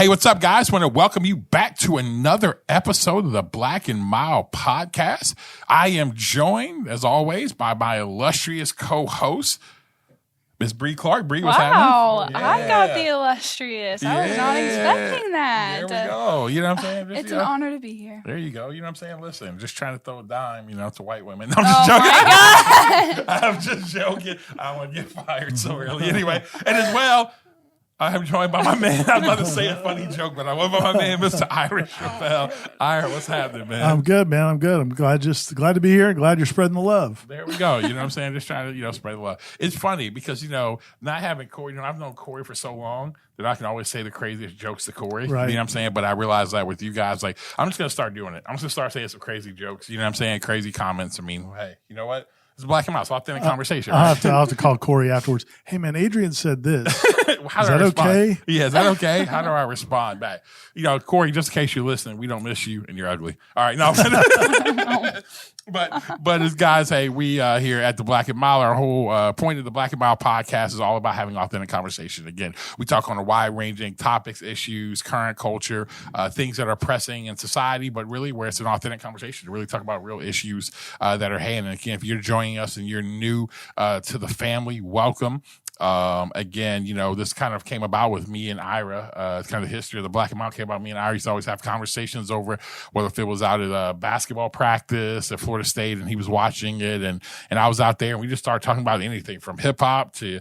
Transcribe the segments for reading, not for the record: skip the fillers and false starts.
Hey, what's up, guys? Want to welcome you back to another episode of the Black and Mild podcast. I am joined, as always, by my illustrious co-host, Miss Bree Clark. Bree, what's happening? Wow, I got the illustrious. I was not expecting that. There we go. You know what I'm saying? Just, It's an honor to be here. There you go. You know what I'm saying? Listen, just trying to throw a dime, to white women. No, I'm just joking. Oh my God. I'm just joking. I want to get fired so early. Anyway, and as well, I am joined by my man. I was about to say a funny joke, but I went by my man, Mr. Ira Chappelle. Ira, what's happening, man? I'm good, man. I'm good. I'm glad to be here and glad you're spreading the love. There we go. You know what I'm saying? Just trying to, spread the love. It's funny because, not having Corey, I've known Corey for so long that I can always say the craziest jokes to Corey. Right. You know what I'm saying? But I realize that with you guys, I'm just going to start doing it. I'm just going to start saying some crazy jokes. You know what I'm saying? Crazy comments. Hey, you know what? It's Black and Mild. It's authentic conversation. I'll have to call Corey afterwards. Hey, man, Adrian said this. How is do I that respond? okay? Yeah, is that okay? How do I respond back? Corey, just in case you're listening, we don't miss you and you're ugly. All right, no. But as guys, hey, we here at the Black and Mild, our whole point of the Black and Mild podcast is all about having authentic conversation. Again, we talk on a wide-ranging topics, issues, current culture, things that are pressing in society, but really where it's an authentic conversation to really talk about real issues that are hand. And again, if you're joining us and you're new to the family, welcome. Again, this kind of came about with me and Ira. It's kind of the history of the Black and Mild came about. Me and Ira used to always have conversations over whether if it was out at basketball practice at Florida State and he was watching it and I was out there and we just started talking about anything from hip hop to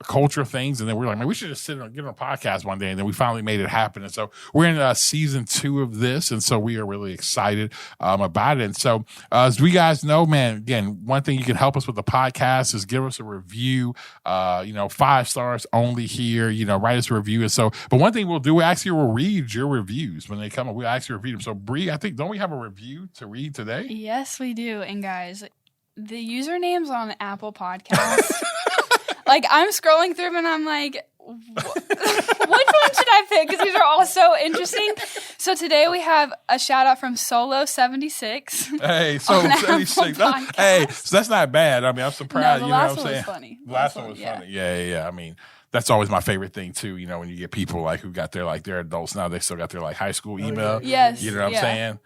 culture things, and then we were like, man, we should just sit and get on a podcast one day, and then we finally made it happen. And so we're in season 2 of this, and so we are really excited about it. And so as we guys know, man, again, one thing you can help us with the podcast is give us a review, 5 stars only here, write us a review. And so, but one thing we'll do, we'll read your reviews when they come up. We'll actually read them. So Bree, I think, don't we have a review to read today? Yes, we do. And guys, the username's on Apple Podcasts. I'm scrolling through them and I'm like, which one should I pick? Because these are all so interesting. So today we have a shout out from Solo76. Hey, Solo76. Hey, so that's not bad. I'm surprised. No, what the last I'm one saying? was funny. The last one was funny. Yeah. That's always my favorite thing too. When you get people who got they're adults now, they still got their high school email. Yes. You know what I'm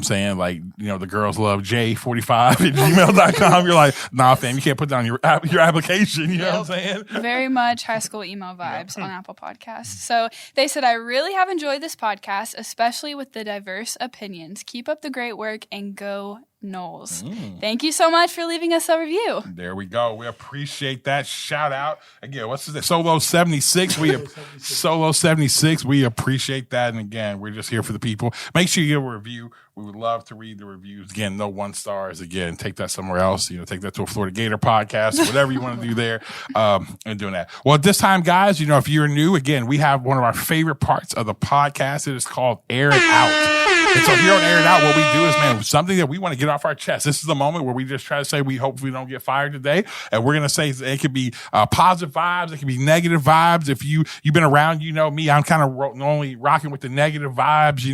saying? The girls love J45 at gmail.com. You're like, nah, fam, you can't put down your application. You know what I'm saying? Very much high school email vibes on Apple Podcasts. So they said, I really have enjoyed this podcast, especially with the diverse opinions. Keep up the great work and go Knowles. Thank you so much for leaving us a review. There we go. We appreciate that. Shout out again. What's this? Solo76. Solo76. We appreciate that. And again, we're just here for the people. Make sure you give a review. We would love to read the reviews. Again, no 1 stars. Again, take that somewhere else. Take that to a Florida Gator podcast, whatever you want to do there, and doing that. Well, at this time, guys, if you're new, again, we have one of our favorite parts of the podcast. It is called Air It Out. And so here on Air It Out, what we do is, man, something that we want to get off our chest. This is the moment where we just try to say we hope we don't get fired today. And we're going to say it could be positive vibes. It could be negative vibes. If you've been around, me, I'm kind of normally rocking with the negative vibes,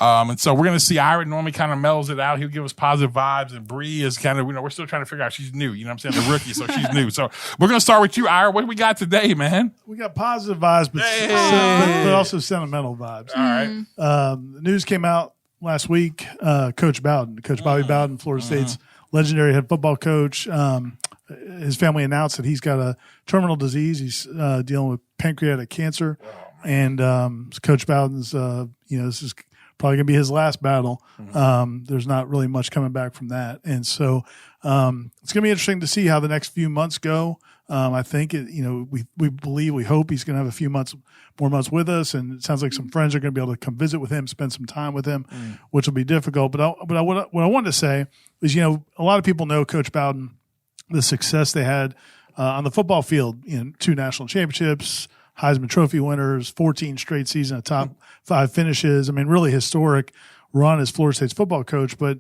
and so we're going to see Ira normally kind of mellows it out. He'll give us positive vibes. And Bree is kind of, we're still trying to figure out she's new. You know what I'm saying? The rookie, so she's new. So we're going to start with you, Ira. What do we got today, man? We got positive vibes, but also sentimental vibes. All right. The news came out last week. Coach Bobby Bowden, Florida State's legendary head football coach. His family announced that he's got a terminal disease. He's dealing with pancreatic cancer, and Coach Bowden's, this is probably going to be his last battle. There's not really much coming back from that, and so it's going to be interesting to see how the next few months go. I think we hope he's going to have a few more months with us, and it sounds like some friends are going to be able to come visit with him, spend some time with him, which will be difficult. But what I wanted to say is, a lot of people know Coach Bowden, the success they had on the football field, 2 national championships, Heisman Trophy winners, 14 straight season of top 5 finishes. Really historic run as Florida State's football coach. But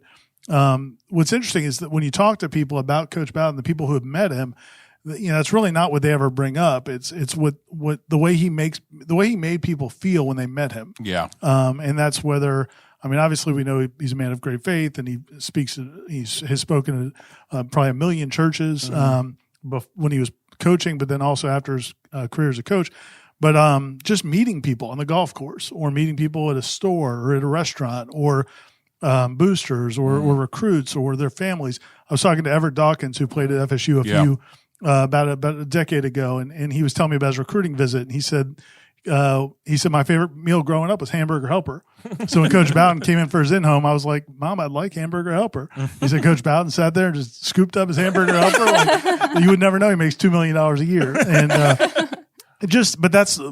what's interesting is that when you talk to people about Coach Bowden, the people who have met him, it's really not what they ever bring up. It's what the way he made people feel when they met him. Yeah. And that's whether, obviously we know he's a man of great faith, and he has spoken at probably 1 million churches when he was coaching, but then also after his career as a coach. But just meeting people on the golf course, or meeting people at a store or at a restaurant, or boosters or recruits or their families. I was talking to Everett Dawkins, who played at FSU about a decade ago, and he was telling me about his recruiting visit. And he said my favorite meal growing up was hamburger helper. So when Coach Bowden came in for his in-home, I was like, Mom, I'd like hamburger helper. He said Coach Bowden sat there and just scooped up his hamburger helper. Like, you would never know he makes $2 million a year. And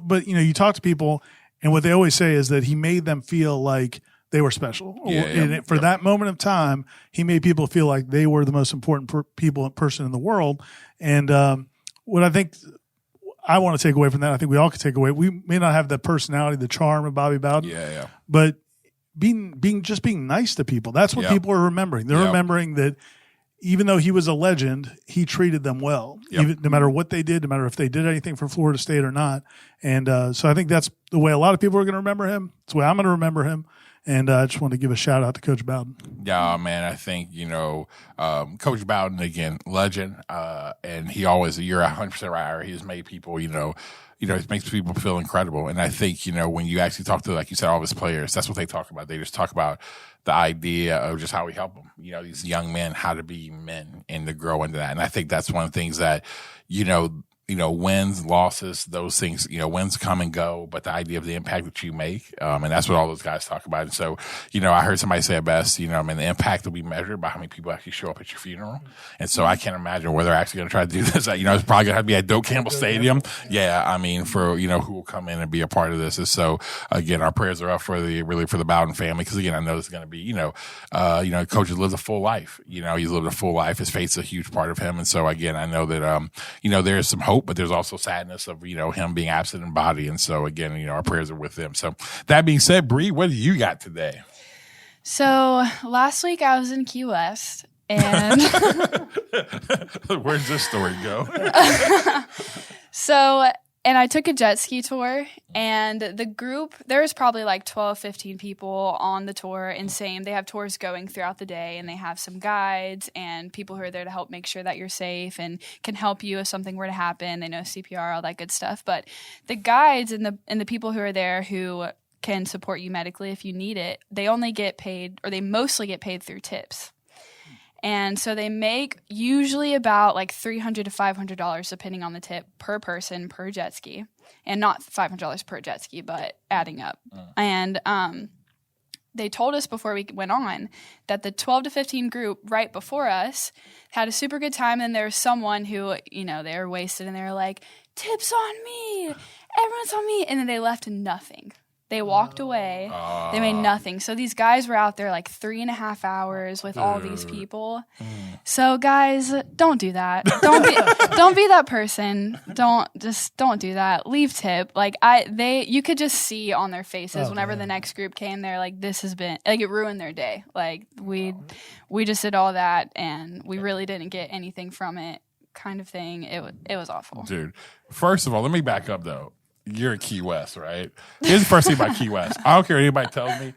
but you talk to people, and what they always say is that he made them feel like they were special. And for that moment of time, he made people feel like they were the most important person in the world. And what I think I want to take away from that, I think we all could take away, we may not have the personality, the charm of Bobby Bowden, but being nice to people. That's what people are remembering. They're remembering that even though he was a legend, he treated them well, even, no matter what they did, no matter if they did anything for Florida State or not. And so I think that's the way a lot of people are going to remember him. It's the way I'm going to remember him. And I just want to give a shout out to Coach Bowden. Yeah, man, I think, Coach Bowden, again, legend. And he always, you're 100% right. He's made people, it makes people feel incredible. And I think, when you actually talk to, like you said, all of his players, that's what they talk about. They just talk about the idea of just how we help them, these young men, how to be men and to grow into that. And I think that's one of the things that, wins, losses, those things, wins come and go, but the idea of the impact that you make, and that's what all those guys talk about. And so, I heard somebody say it best, the impact will be measured by how many people actually show up at your funeral. And so I can't imagine where they're actually going to try to do this. It's probably going to have to be at Doak Campbell Stadium. Yeah. For, who will come in and be a part of this. And so again, our prayers are up for the Bowden family. Cause again, I know it's going to be, Coach has lived a full life, he's lived a full life. His faith's a huge part of him. And so again, I know that, there's some hope, but there's also sadness of, him being absent in body. And so again, our prayers are with them. So that being said, Bree, what do you got today? So last week I was in Key West, and where's this story go? And I took a jet ski tour, and the group, there was probably like 12, 15 people on the tour, and they have tours going throughout the day, and they have some guides and people who are there to help make sure that you're safe and can help you if something were to happen. They know CPR, all that good stuff. But the guides and the people who are there who can support you medically if you need it, they only get paid, or they mostly get paid through tips. And so they make usually about like $300 to $500 depending on the tip per person per jet ski, and not $500 per jet ski, but adding up. And they told us before we went on that the 12 to 15 group right before us had a super good time. And there was someone who, they were wasted and they were like, tips on me, everyone's on me. And then they left nothing. They walked away. They made nothing. So these guys were out there like 3.5 hours with all these people. So guys, don't do that. Don't be that person. Don't do that. Leave tip. Like you could just see on their faces whenever the next group came, they're like, this has been like, it ruined their day. Like we just did all that and we really didn't get anything from it, kind of thing. It was awful. Dude, first of all, let me back up though. You're in Key West, right? Here's the first thing about Key West. I don't care what anybody tells me.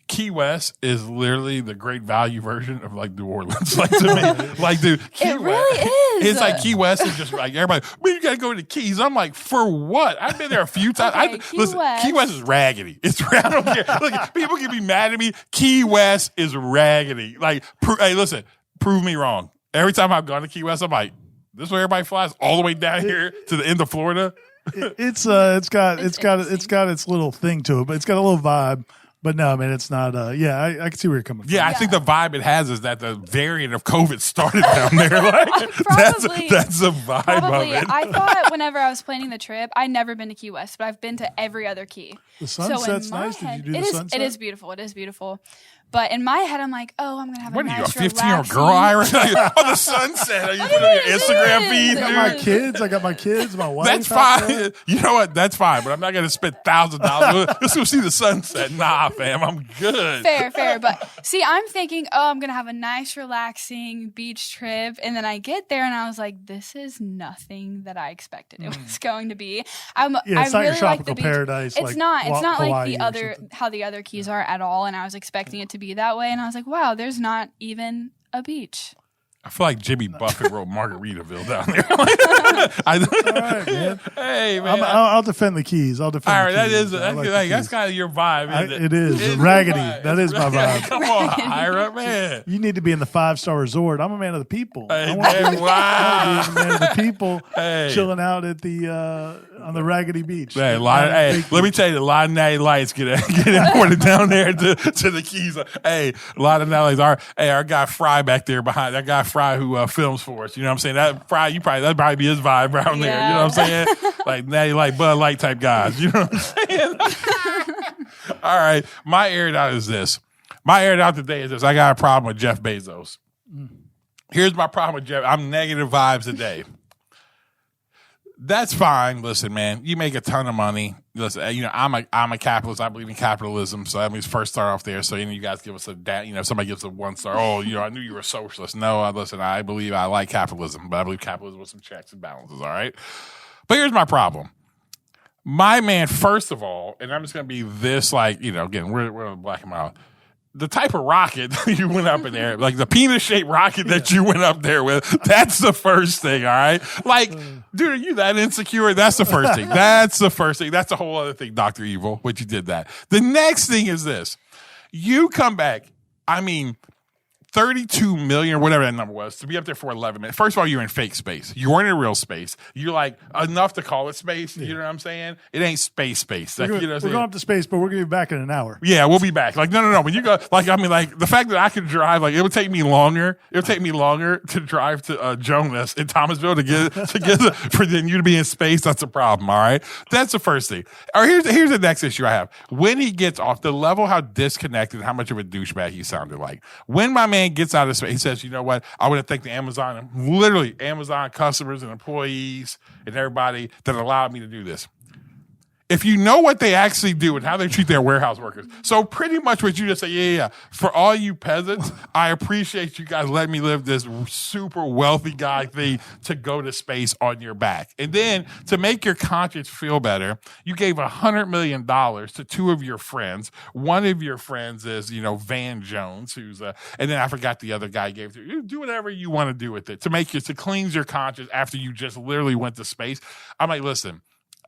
Key West is literally the great value version of like New Orleans. Like to me, like dude, Key It really is. It's like Key West is just like everybody. Man, you gotta go to the Keys. I'm like, for what? I've been there a few times. Okay, Key West is raggedy. It's I don't care. Look, people can be mad at me. Key West is raggedy. Like, hey, listen, prove me wrong. Every time I've gone to Key West, I'm like, this is where everybody flies all the way down here to the end of Florida. It's got its little thing to it, but it's got a little vibe. But no, man, it's not. I can see where you're coming from. Yeah, I think the vibe it has is that the variant of COVID started down there. Like that's the vibe of it. I thought whenever I was planning the trip, I'd never been to Key West, but I've been to every other key. The sunset's nice. Did you do the sunset? It is beautiful. It is beautiful. But in my head, I'm like, I'm going to have a nice, What are you, a 15-year-old girl, Ira? On the sunset. Are you putting on your Instagram feed, dude? I got my kids, my wife. That's fine. You know what? That's fine. But I'm not going to spend $1,000. Let's go see the sunset. Nah, fam. I'm good. Fair. But see, I'm thinking, I'm going to have a nice, relaxing beach trip. And then I get there and I was like, this is nothing that I expected it was going to be. It's I not really your tropical like the beach. paradise. It's not Hawaii like how the other keys are at all. And I was expecting it to be that way, and I was like, wow, there's not even a beach. I feel like Jimmy Buffett wrote Margaritaville down there. All right, man. Hey, man. I'll defend the Keys. I'll defend All right, the Keys. that's kind of your vibe, isn't It is. It's Raggedy. your vibe. That is my vibe. Come on, Ira, man. You need to be in the 5-star resort. I'm a man of the people. Hey, I want to man, be wow. a man of the people, Hey. chilling out at the on the Raggedy Beach. Hey, let me tell you, a lot of natty lights get imported down there to the Keys. Hey, a lot of natty lights. Our guy Fry back there behind, that guy Fry who films for us. You know what I'm saying? That Fry, that'd probably be his vibe around there. You know what I'm saying? Like natty light, Bud Light type guys. You know what I'm saying? All right, my air it out is this. My air it out today is this. I got a problem with Jeff Bezos. Here's my problem with Jeff. I'm negative vibes today. That's fine. Listen, man, you make a ton of money. Listen, you know, I'm a capitalist. I believe in capitalism. So that means first start off there. So you guys give us somebody gives a 1 star. Oh, I knew you were a socialist. No, listen, I believe I like capitalism, but I believe capitalism with some checks and balances. All right. But here's my problem. My man, first of all, and I'm just going to be this, again, we're on Black and Mild. The type of rocket that you went up in there, like the penis-shaped rocket that you went up there with, that's the first thing, all right? Like, dude, are you that insecure? That's the first thing. That's the first thing. That's a whole other thing, Dr. Evil, what you did that. The next thing is this. You come back, 32 million or whatever that number was to be up there for 11 minutes. First of all, you're in fake space. You weren't in real space. You're like enough to call it space. You know what I'm saying? It ain't space. Like, we're going up to space, but we're going to be back in an hour. Yeah, we'll be back. Like, no. When you go, the fact that I could drive, it would take me longer. It would take me longer to drive to Jonas in Thomasville to get for then you to be in space. That's a problem. All right, that's the first thing. All right, here's the next issue I have. When he gets off the level, how disconnected, how much of a douchebag he sounded like. When my man gets out of space, he says, you know what? I want to thank the Amazon customers and employees and everybody that allowed me to do this. If you know what they actually do and how they treat their warehouse workers. So pretty much what you just say, yeah. For all you peasants, I appreciate you guys letting me live this super wealthy guy thing to go to space on your back. And then to make your conscience feel better, you gave $100 million to 2 of your friends. One of your friends is, Van Jones, who's and then I forgot the other guy gave to you. Do whatever you want to do with it to cleanse your conscience after you just literally went to space. I'm like, listen,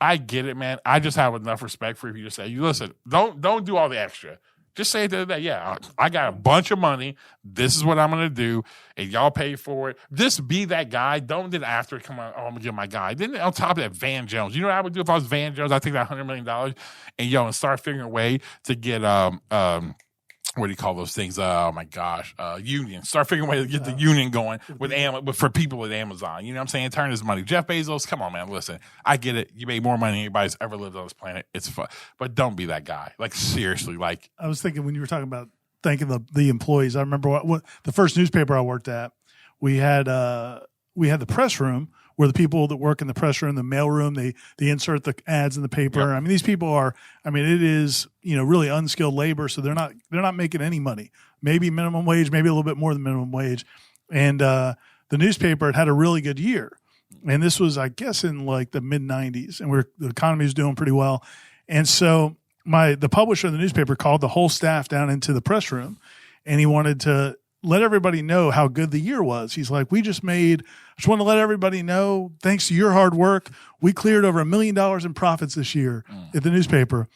I get it, man. I just have enough respect for you to say, listen, don't do all the extra. Just say at the end of the day, yeah, I got a bunch of money. This is what I'm going to do. And y'all pay for it. Just be that guy. Don't then after come on, I'm going to get my guy. Then on top of that, Van Jones. You know what I would do if I was Van Jones? I'd take that $100 million and start figuring a way to get, what do you call those things? Oh my gosh, union. Start figuring a way to get the union going for people at Amazon. You know what I'm saying? Turn his money. Jeff Bezos, come on, man. Listen, I get it. You make more money than anybody's ever lived on this planet. It's fun, but don't be that guy. Like seriously, like I was thinking when you were talking about thanking the employees. I remember what the first newspaper I worked at. We had the press room where the people that work in the press room, the mail room, they insert the ads in the paper. Yep. These people are, it is, really unskilled labor. So they're not making any money, maybe minimum wage, maybe a little bit more than minimum wage. And the newspaper had a really good year. And this was, I guess, in like the mid 90s, and the economy is doing pretty well. And so the publisher of the newspaper called the whole staff down into the press room, and he wanted to let everybody know how good the year was. He's like, I just want to let everybody know, thanks to your hard work, we cleared over $1 million in profits this year at the newspaper.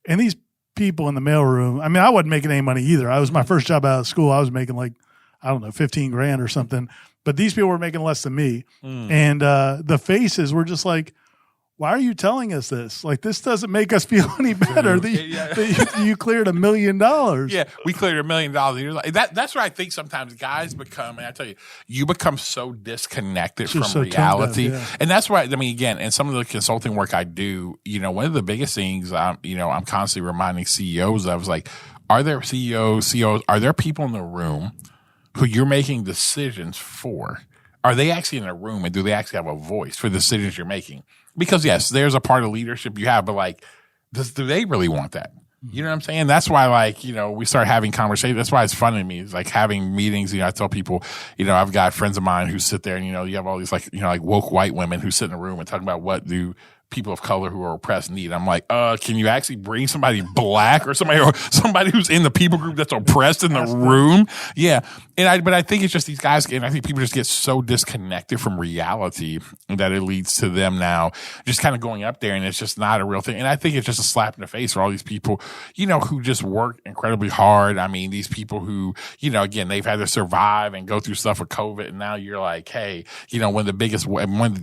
And these people in the mailroom, I wasn't making any money either. I was my first job out of school. I was making $15,000 or something. But these people were making less than me. And the faces were just like, why are you telling us this? Like, this doesn't make us feel any better. You cleared $1 million. Yeah, we cleared $1 million. You're like, that's where I think sometimes guys become, and I tell you, you become so disconnected from reality. And that's why, again, in some of the consulting work I do, one of the biggest things, I'm constantly reminding CEOs of is like, are there CEOs, are there people in the room who you're making decisions for? Are they actually in a room and do they actually have a voice for the decisions you're making? Because yes, there's a part of leadership you have, but like, do they really want that? You know what I'm saying? That's why, we start having conversations. That's why it's fun to me. It's like having meetings. I tell people, I've got friends of mine who sit there and, you have all these like woke white women who sit in a room and talk about what do people of color who are oppressed need. I'm like, can you actually bring somebody black or somebody who's in the people group that's oppressed in the room? Yeah. But I think it's just these guys, and I think people just get so disconnected from reality that it leads to them now just kind of going up there, and it's just not a real thing. And I think it's just a slap in the face for all these people, who just work incredibly hard. I mean, these people who, again, they've had to survive and go through stuff with COVID, and now you're like, hey, one of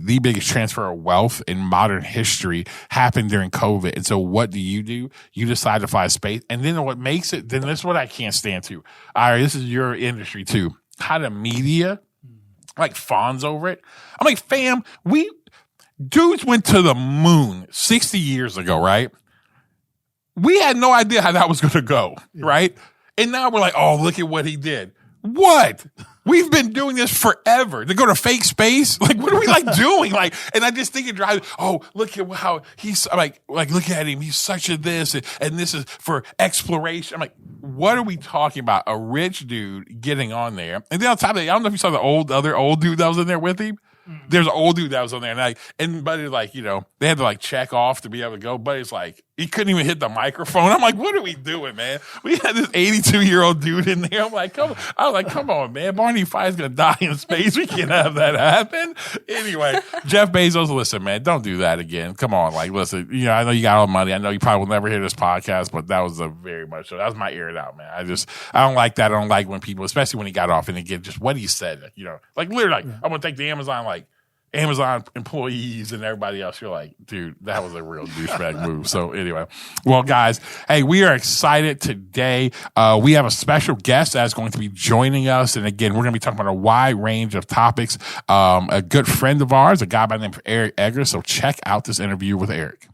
the biggest transfer of wealth in modern history happened during COVID. And so what do? You decide to find space. And then what makes it, then this is what I can't stand too. All right, this is your industry too. How the media like fawns over it. I'm like, fam, dudes went to the moon 60 years ago, right? We had no idea how that was going to go, right? And now we're like, oh, look at what he did. What? We've been doing this forever. To go to fake space? Like, what are we doing? And I just think it drives, look at how he's like, look at him. He's such a this, and this is for exploration. I'm like, what are we talking about? A rich dude getting on there. And then on top of that, I don't know if you saw the other old dude that was in there with him. There's an old dude that was on there, and Buddy's like, they had to check off to be able to go. Buddy's like, he couldn't even hit the microphone. I'm like, what are we doing, man? We had this 82-year-old dude in there. I'm like, come on, man. Barney Fife's gonna die in space. We can't have that happen. Anyway, Jeff Bezos, listen, man, don't do that again. Come on, listen. I know you got all the money. I know you probably will never hear this podcast, but that was very much so. That was my aired out, man. I don't like that. I don't like when people, especially when he got off and again, just what he said. Literally, I'm gonna take the Amazon employees and everybody else. You're like, dude, that was a real douchebag move. So anyway, well, guys, hey, we are excited today. We have a special guest that's going to be joining us. And again, we're going to be talking about a wide range of topics. A good friend of ours, a guy by the name of Eric Eggers. So check out this interview with Eric.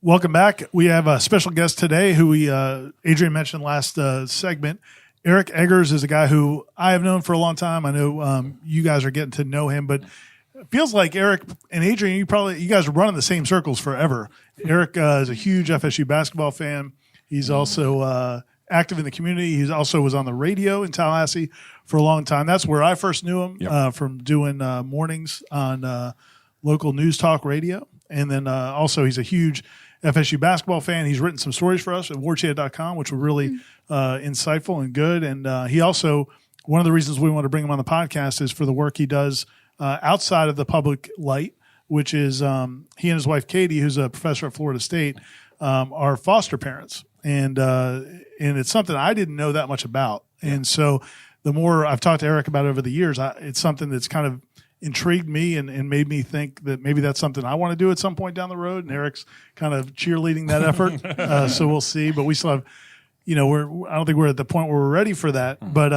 Welcome back. We have a special guest today who Adrian mentioned last segment. Eric Eggers is a guy who I have known for a long time. I know you guys are getting to know him, but it feels like Eric and Adrian, you guys are running the same circles forever. Eric is a huge FSU basketball fan. He's also active in the community. He also was on the radio in Tallahassee for a long time. That's where I first knew him, from doing mornings on local news talk radio. And then also he's a huge FSU basketball fan. He's written some stories for us at warchant.com, which were really insightful and good. And he also, one of the reasons we want to bring him on the podcast is for the work he does outside of the public light, which is he and his wife, Katie, who's a professor at Florida State, are foster parents. And it's something I didn't know that much about. And so the more I've talked to Eric about it over the years, it's something that's kind of intrigued me and made me think that maybe that's something I want to do at some point down the road. And Eric's kind of cheerleading that effort. So we'll see. But we still have, I don't think we're at the point where we're ready for that. But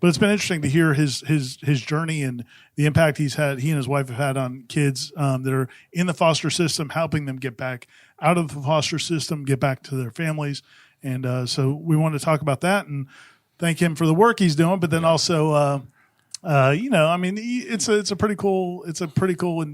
it's been interesting to hear his journey and the impact he and his wife have had on kids that are in the foster system, helping them get back out of the foster system, get back to their families. And so we wanted to talk about that and thank him for the work he's doing, but then also, it's a pretty cool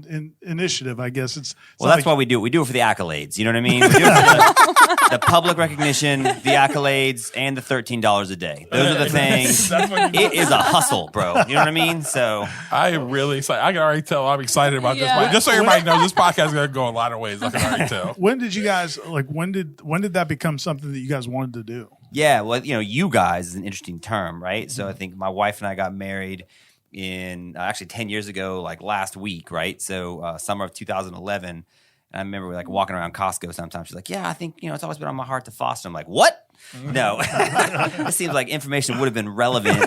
initiative, I guess. That's why we do it. We do it for the accolades. You know what I mean? We do it for the public recognition, the accolades, and the $13 a day. Those are the things. It is a hustle, bro. You know what I mean? So I am really excited. I can already tell I'm excited about this. Just so everybody knows, this podcast is going to go a lot of ways. I can already tell. When did you guys when did that become something that you guys wanted to do? Yeah, well, you guys is an interesting term, right? So I think my wife and I got married in actually 10 years ago, last week, right? So summer of 2011. And I remember walking around Costco sometimes. She's like, yeah, I think, it's always been on my heart to foster. I'm like, what? No. It seems like information would have been relevant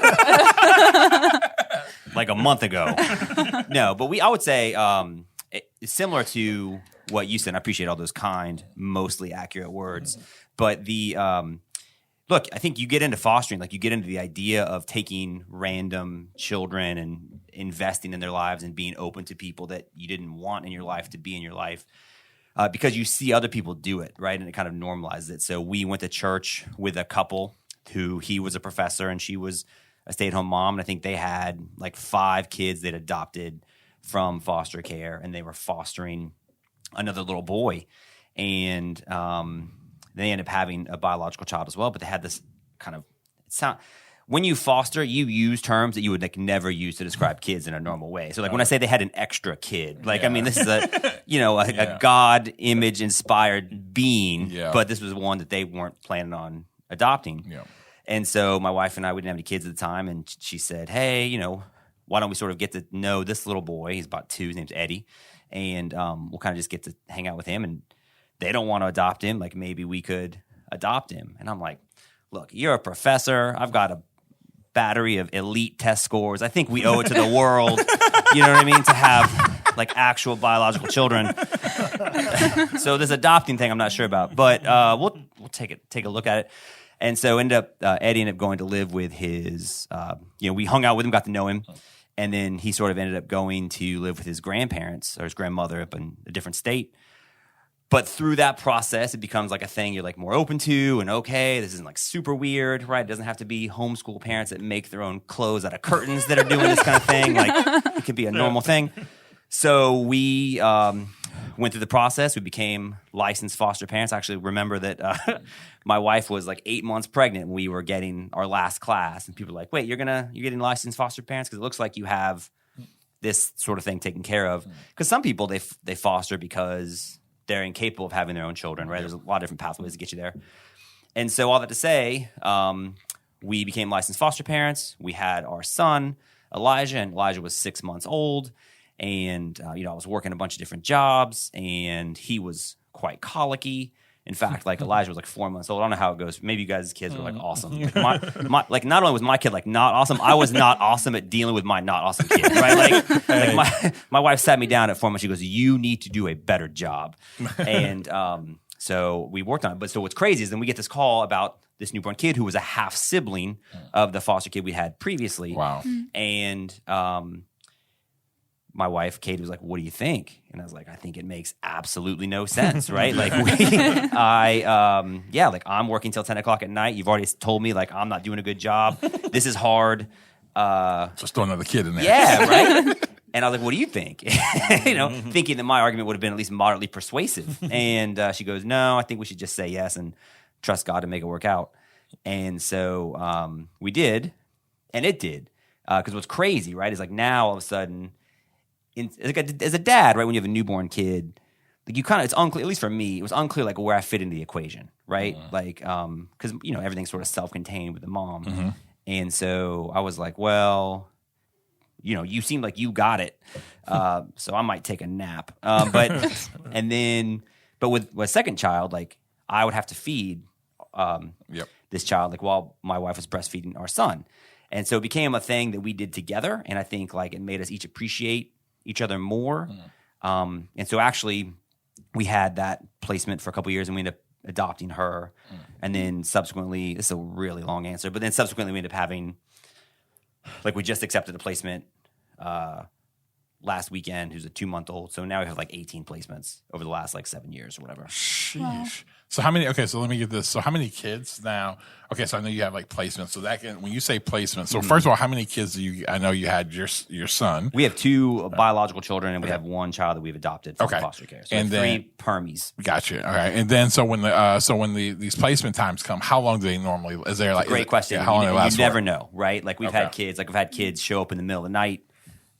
a month ago. No, but I would say it's similar to what you said. I appreciate all those kind, mostly accurate words. But look, I think you get into fostering, you get into the idea of taking random children and investing in their lives and being open to people that you didn't want in your life to be in your life because you see other people do it, right? And it kind of normalizes it. So we went to church with a couple who he was a professor and she was a stay-at-home mom. And I think they had 5 kids they'd adopted from foster care and they were fostering another little boy. And they ended up having a biological child as well, but they had this kind of when you foster, you use terms that you would like never use to describe kids in a normal way. So like when I say they had an extra kid, like I mean this is a God image inspired being, but this was one that they weren't planning on adopting. Yeah. And so my wife and I, we didn't have any kids at the time, and she said, "Hey, why don't we sort of get to know this little boy? He's about 2. His name's Eddie, and we'll kind of just get to hang out with him. And they don't want to adopt him. Like maybe we could adopt him." And I'm like, "Look, you're a professor. I've got a battery of elite test scores. I think we owe it to the world, you know what I mean, to have like actual biological children." So this adopting thing, I'm not sure about, but we'll take a look at it. And so Eddie ended up going to live with his, we hung out with him, got to know him, and then he sort of ended up going to live with his grandparents or his grandmother up in a different state. But through that process, it becomes like a thing you're like more open to, and okay, this isn't like super weird, right? It doesn't have to be homeschool parents that make their own clothes out of curtains that are doing this kind of thing. Like it could be a normal thing. So we went through the process. We became licensed foster parents. I actually remember that my wife was like 8 months pregnant when we were getting our last class, and people were like, "Wait, you're getting licensed foster parents because it looks like you have this sort of thing taken care of." Because some people they foster because they're incapable of having their own children, right? There's a lot of different pathways to get you there. And so all that to say, we became licensed foster parents. We had our son, Elijah, and Elijah was 6 months old. And, I was working a bunch of different jobs, and he was quite colicky. In fact, like Elijah was like 4 months old. I don't know how it goes. Maybe you guys' kids are like awesome. Like not only was my kid like not awesome, I was not awesome at dealing with my not awesome kid, right? Like my wife sat me down at 4 months. She goes, "You need to do a better job." And so we worked on it. But so what's crazy is then we get this call about this newborn kid who was a half sibling of the foster kid we had previously. Wow. And my wife, Kate, was like, "What do you think?" And I was like, "I think it makes absolutely no sense, right? Like, I'm working till 10 o'clock at night. You've already told me, like, I'm not doing a good job. This is hard. Just throw another kid in there." Yeah, right? And I was like, "What do you think?" Thinking that my argument would have been at least moderately persuasive. And she goes, "No, I think we should just say yes and trust God to make it work out." And so we did, and it did. Because what's crazy, right, is like now all of a sudden, as a dad, right, when you have a newborn kid, like you kind of, it's unclear, at least for me, it was unclear like where I fit into the equation, right? Like, because, everything's sort of self-contained with the mom. Mm-hmm. And so I was like, well, you seem like you got it. So I might take a nap. But with a second child, like I would have to feed this child, like while my wife was breastfeeding our son. And so it became a thing that we did together. And I think like it made us each appreciate each other more. And so actually we had that placement for a couple of years, and we ended up adopting her. And then subsequently, this is a really long answer, but then subsequently we ended up having, like we just accepted a placement last weekend who's a 2-month-old. So now we have like 18 placements over the last like 7 years or whatever. Sheesh. Wow. So how many? Okay, so let me get this. So how many kids now? Okay, so I know you have like placements. So when you say placement, so first of all, how many kids do you? I know you had your son. We have 2 biological children, and we have 1 child that we've adopted from foster care. So and then 3 permies. Gotcha. All right, and then so when these placement times come, how long do they normally? Is there like Great question? How long you they last? You never know, right? Like we've had kids. Like I've had kids show up in the middle of the night,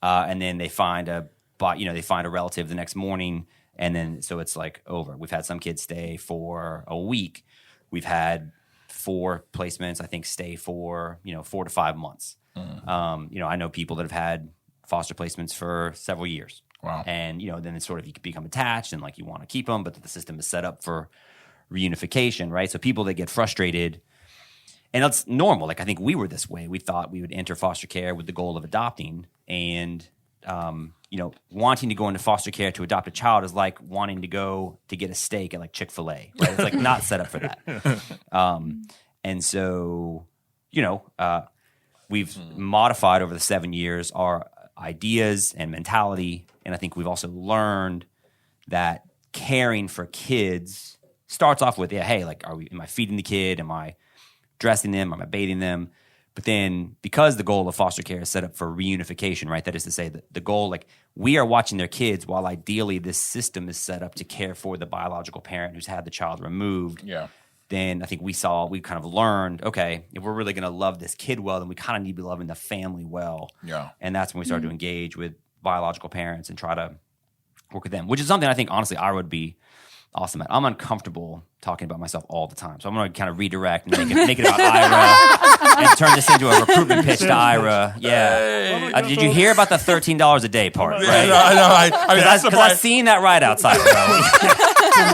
and then they find a relative the next morning. And then, so it's like over. We've had some kids stay for a week. We've had 4 placements, I think, stay for, 4 to 5 months. I know people that have had foster placements for several years. Wow. And, then it's sort of, you become attached and like you want to keep them, but the system is set up for reunification, right? So people that get frustrated, and it's normal. Like I think we were this way. We thought we would enter foster care with the goal of adopting, and wanting to go into foster care to adopt a child is like wanting to go to get a steak at like Chick-fil-A, right? It's like not set up for that. And so, we've modified over the 7 years our ideas and mentality. And I think we've also learned that caring for kids starts off with, hey, like, am I feeding the kid? Am I dressing them? Am I bathing them? But then because the goal of foster care is set up for reunification, right? That is to say that the goal, like we are watching their kids while ideally this system is set up to care for the biological parent who's had the child removed. Yeah. then I think we kind of learned, okay, if we're really going to love this kid well, then we kind of need to be loving the family well. Yeah. And that's when we started to engage with biological parents and try to work with them, which is something I think, honestly, Ira would be awesome at. I'm uncomfortable talking about myself all the time. So I'm going to kind of redirect and make it about Ira and turn this into a recruitment pitch to Ira. Yeah. Did you hear about the $13 a day part, Yeah, right? I mean, that's the Because I've part. seen that right outside, bro.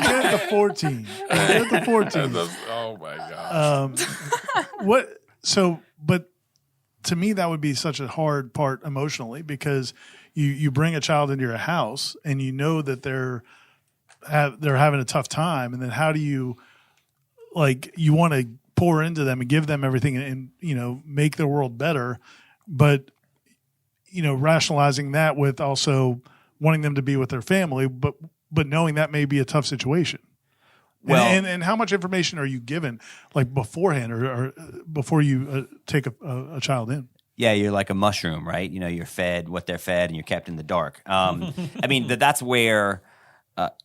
Get the 14. Get the 14. Oh my god. But to me, that would be such a hard part emotionally because you bring a child into your house and you know that they're having a tough time, and then how do you you want to pour into them and give them everything and make their world better, but rationalizing that with also wanting them to be with their family, but knowing that may be a tough situation. Well, and how much information are you given beforehand or before you take a child in? Yeah, you're like a mushroom, right? You're fed what they're fed and you're kept in the dark. I mean, that's where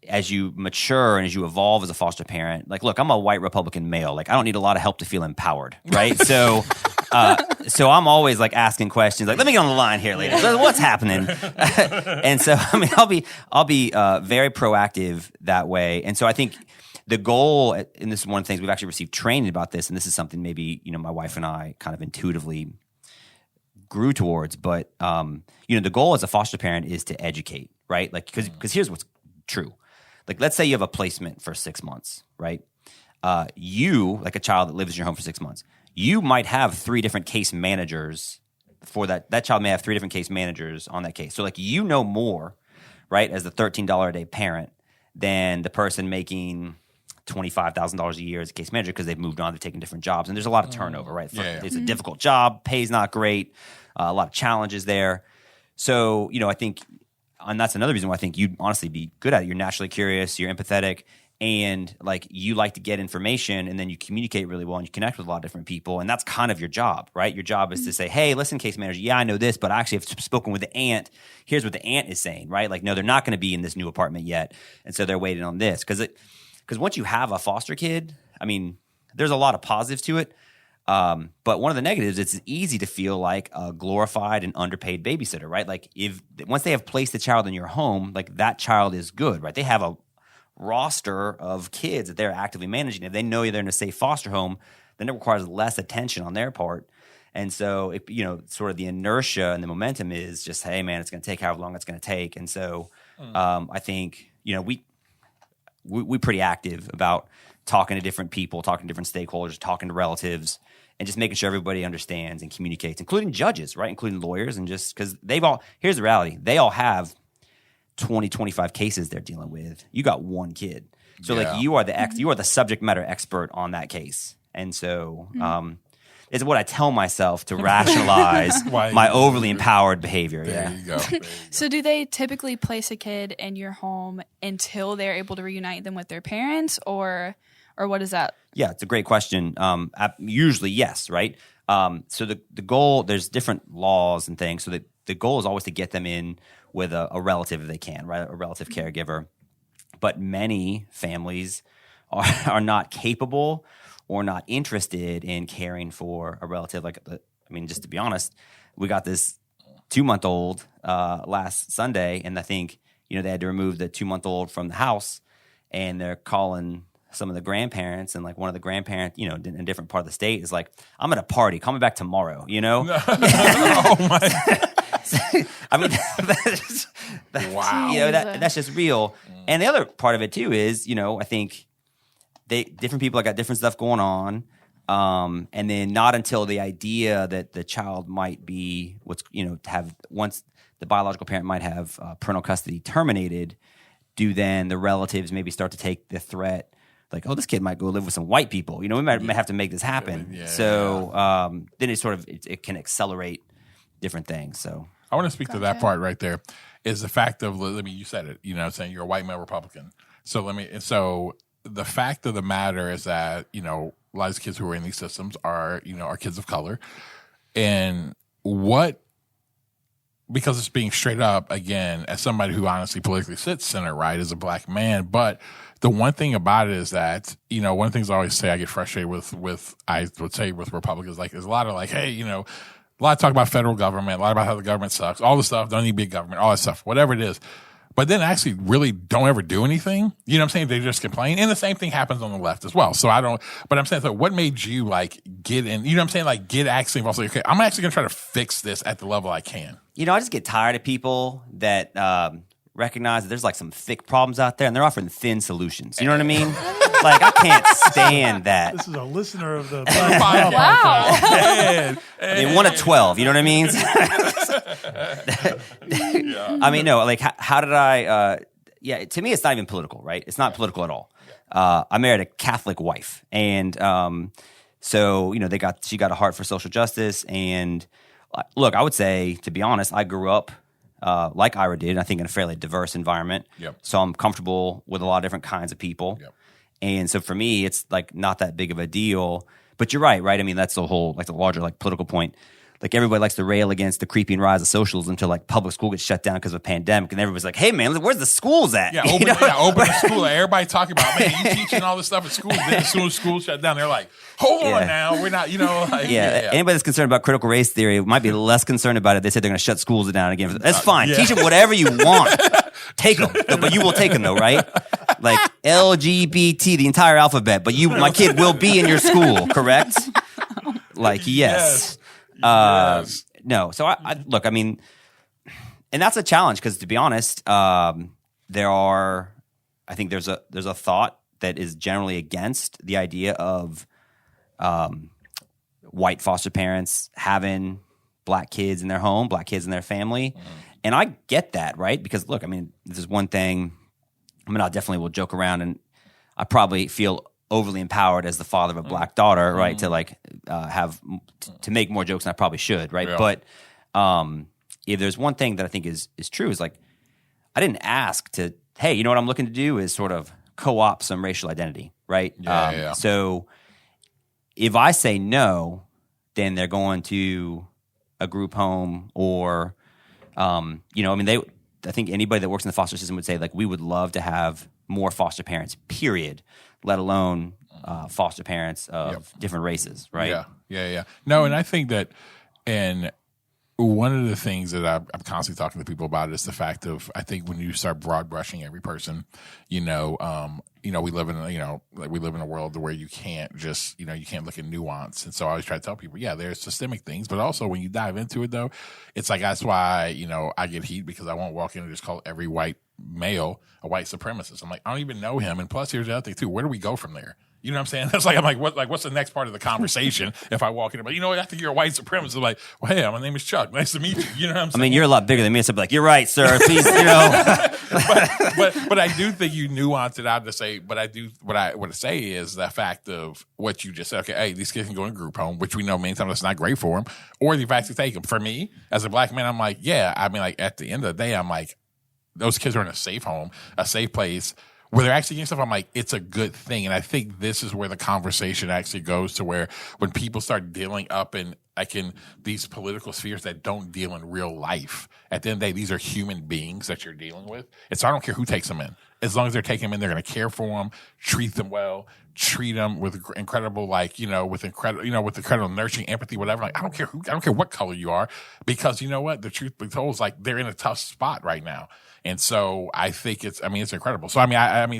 as you mature and as you evolve as a foster parent, look, I'm a white Republican male. I don't need a lot of help to feel empowered, right? So I'm always asking questions let me get on the line here, ladies. What's happening? And so, I mean, I'll be very proactive that way. And so I think the goal, and this is one of the things we've actually received training about this, and this is something maybe, my wife and I kind of intuitively grew towards, but, the goal as a foster parent is to educate, right? Because here's what's true. Let's say you have a placement for 6 months, right? You, a child that lives in your home for 6 months, you might have 3 different case managers for that. That child may have 3 different case managers on that case. So more, right, as the $13 a day parent than the person making $25,000 a year as a case manager because they've moved on, they've taken different jobs, and there's a lot of turnover, right? Yeah. It's a difficult job, pay's not great, a lot of challenges there. So, I think, and that's another reason why I think you'd honestly be good at it. You're naturally curious, you're empathetic, and you like to get information, and then you communicate really well and you connect with a lot of different people, and that's kind of your job, right? Your job is to say, hey, listen, case manager, yeah, I know this, but I actually have spoken with the aunt. Here's what the aunt is saying, right? No, they're not going to be in this new apartment yet, and so they're waiting on this. Because once you have a foster kid, I mean, there's a lot of positives to it, but one of the negatives, it's easy to feel like a glorified and underpaid babysitter, right? Once they have placed the child in your home, that child is good, right? They have a roster of kids that they're actively managing. If they know they're in a safe foster home, then it requires less attention on their part. And so, sort of the inertia and the momentum is just, hey, man, it's going to take however long it's going to take. And so I think, we're pretty active about talking to different people, talking to different stakeholders, talking to relatives, and just making sure everybody understands and communicates, including judges, right? Including lawyers, and just because here's the reality, they all have 20, 25 cases they're dealing with. You got one kid. So you are the subject matter expert on that case. And so it's what I tell myself to rationalize my overly empowered behavior. There you go. So do they typically place a kid in your home until they're able to reunite them with their parents, or what is that? Yeah, it's a great question. Usually, yes, right? So the goal, there's different laws and things. So the goal is always to get them in with a relative if they can, right? A relative caregiver. But many families are not capable or not interested in caring for a relative. Just to be honest, we got this 2-month-old last Sunday, and I think, they had to remove the 2-month-old from the house, and they're calling some of the grandparents, and one of the grandparents, in a different part of the state is I'm at a party, call me back tomorrow, Oh my. I mean, Wow. That's just real. And the other part of it too is, I think different people have got different stuff going on. And then not until the idea that the child might be once the biological parent might have parental custody terminated, do then the relatives maybe start to take the threat, this kid might go live with some white people. We might have to make this happen. Yeah. So then it can accelerate different things. So I want to speak to that part right there. Is the fact of, you said it, saying you're a white male Republican. So the fact of the matter is that, a lot of these kids who are in these systems are kids of color. And what because it's being straight up again, as somebody who honestly politically sits center right as a black man. But the one thing about it is that, you know, one of the things I always say I get frustrated with I would say with Republicans, like, there's a lot of like, hey, you know, a lot of talk about federal government, a lot about how the government sucks, all the stuff, don't need big government, all that stuff, whatever it is. But then actually really don't ever do anything. You know what I'm saying? They just complain. And the same thing happens on the left as well. So but I'm saying, so what made you like get in, you know what I'm saying? Like get actually involved. Like, okay, I'm actually going to try to fix this at the level I can. You know, I just get tired of people that recognize that there's like some thick problems out there and they're offering thin solutions. You know what I mean? Like, I can't stand that. This is a listener of the Wow. I mean, 1 of 12. You know what I mean? I mean, no, like, how did I, yeah, to me, it's not even political, right? It's not political at all. I married a Catholic wife. And so, you know, she got a heart for social justice. And look, I would say, to be honest, I grew up like Ira did, I think in a fairly diverse environment. Yep. So I'm comfortable with a lot of different kinds of people. Yep. And so for me, it's like not that big of a deal. But you're right? I mean, that's the whole, like the larger like political point. Like everybody likes to rail against the creeping rise of socialism until like public school gets shut down because of a pandemic, and everybody's like, "Hey man, where's the schools at?" Yeah, open the school. Like, everybody talking about, man, you teaching all this stuff at school. Then as soon as school shut down, they're like, "Hold on now, we're not," you know. Like, yeah. Anybody that's concerned about critical race theory might be less concerned about it. They said they're going to shut schools down again. That's fine. Teach them whatever you want. Take them, but you will take them though, right? Like LGBT, the entire alphabet. But my kid will be in your school, correct? Like yes. Yes. No. So I look, I mean, and that's a challenge because, to be honest, I think there's a thought that is generally against the idea of white foster parents having black kids in their home, black kids in their family. Mm-hmm. And I get that, right? Because look, I mean, there's one thing, I mean, I definitely will joke around, and I probably feel overly empowered as the father of a black daughter, right? To like to make more jokes than I probably should, right? Yeah. But if there's one thing that I think is true, is like, I didn't ask to, hey, you know what I'm looking to do is sort of co-opt some racial identity, right? Yeah. So if I say no, then they're going to a group home or, you know, I mean, I think anybody that works in the foster system would say, like, we would love to have more foster parents, period, let alone foster parents of different races, right? Yeah. No, and I think that, and one of the things that I'm constantly talking to people about is the fact of, I think when you start broad brushing every person, we live in a world where you can't just, you can't look at nuance. And so I always try to tell people, there's systemic things, but also when you dive into it though, it's like, that's why, I get heat because I won't walk in and just call every white male a white supremacist. I'm like, I don't even know him. And plus here's the other thing too, where do we go from there? You know what I'm saying? That's like, I'm like, what's the next part of the conversation if I walk in? But I think you're a white supremacist. I'm like, well, hey, my name is Chuck. Nice to meet you. You know what I'm saying? I mean, you're a lot bigger than me. So I'd be like, you're right, sir. Please, but I do think you nuance it out to say, but I do, what I want to say is the fact of what you just said. Okay, hey, these kids can go in group home, which we know many times that's not great for them, or the fact to take them. For me, as a black man, I'm like, like at the end of the day, I'm like, those kids are in a safe home, a safe place, where they're actually getting stuff. I'm like, it's a good thing. And I think this is where the conversation actually goes to, where when people start dealing up in these political spheres that don't deal in real life, at the end of the day, these are human beings that you're dealing with. And so I don't care who takes them in. As long as they're taking them in, they're going to care for them, treat them well, treat them with incredible, with incredible nurturing, empathy, whatever. Like, I don't care what color you are, because you know what? The truth be told is, like, they're in a tough spot right now. And so I think it's incredible. So,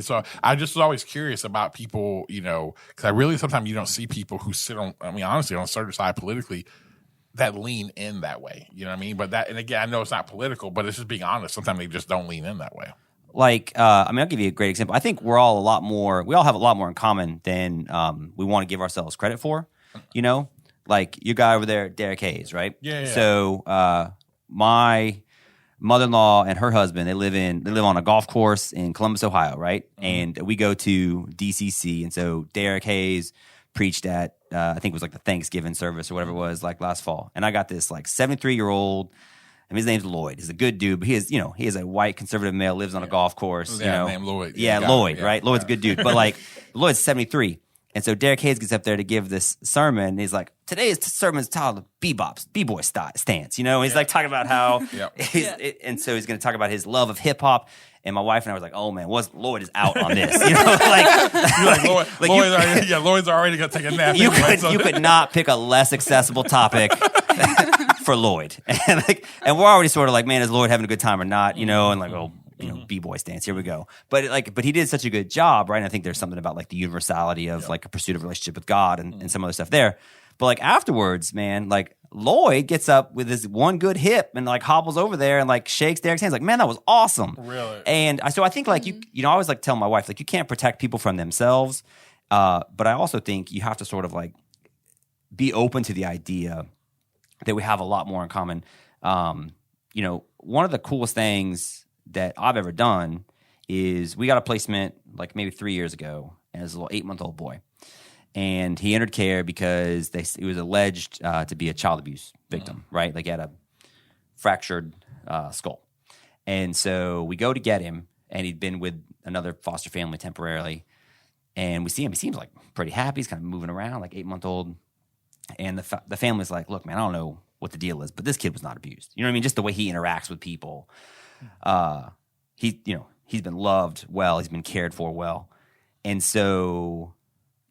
so I just was always curious about people, because I really, sometimes you don't see people who sit on, honestly, on a certain side politically that lean in that way. You know what I mean? But and again, I know it's not political, but it's just being honest. Sometimes they just don't lean in that way. Like, I'll give you a great example. I think we all have a lot more in common than we want to give ourselves credit for, Like, your guy over there, Derek Hayes, right? Yeah. So, my mother-in-law and her husband, they live on a golf course in Columbus, Ohio, right? Mm-hmm. And we go to DCC, and so Derek Hayes preached at I think it was like the Thanksgiving service or whatever it was, like last fall. And I got this like 73-year-old. His name's Lloyd. He's a good dude, but he is a white conservative male, lives on a golf course. Named Lloyd. Lloyd, right? Lloyd's a good dude, but like Lloyd's 73. And so Derek Hayes gets up there to give this sermon. And he's like, today's sermon is titled B-boy stance. And he's like talking about how, and so he's going to talk about his love of hip hop. And my wife and I was like, oh man, Lloyd is out on this. Lloyd's already going to take a nap. You could not pick a less accessible topic for Lloyd. And we're already sort of like, man, is Lloyd having a good time or not? And like, oh, B-boy stance. Here we go. But he did such a good job, right? And I think there's something about like the universality of like a pursuit of relationship with God and some other stuff there. But like afterwards, man, like Lloyd gets up with his one good hip and like hobbles over there and like shakes Derek's hands. Like, man, that was awesome. Really? And so I think like I always like tell my wife, like you can't protect people from themselves. But I also think you have to sort of like be open to the idea that we have a lot more in common. One of the coolest things that I've ever done is we got a placement like maybe 3 years ago as a little 8-month-old boy. And he entered care because he was alleged to be a child abuse victim, right? Like he had a fractured skull. And so we go to get him, and he'd been with another foster family temporarily. And we see him. He seems like pretty happy. He's kind of moving around, like 8-month-old. And the family's like, look, man, I don't know what the deal is, but this kid was not abused. You know what I mean? Just the way he interacts with people. He's been loved well. He's been cared for well. And so...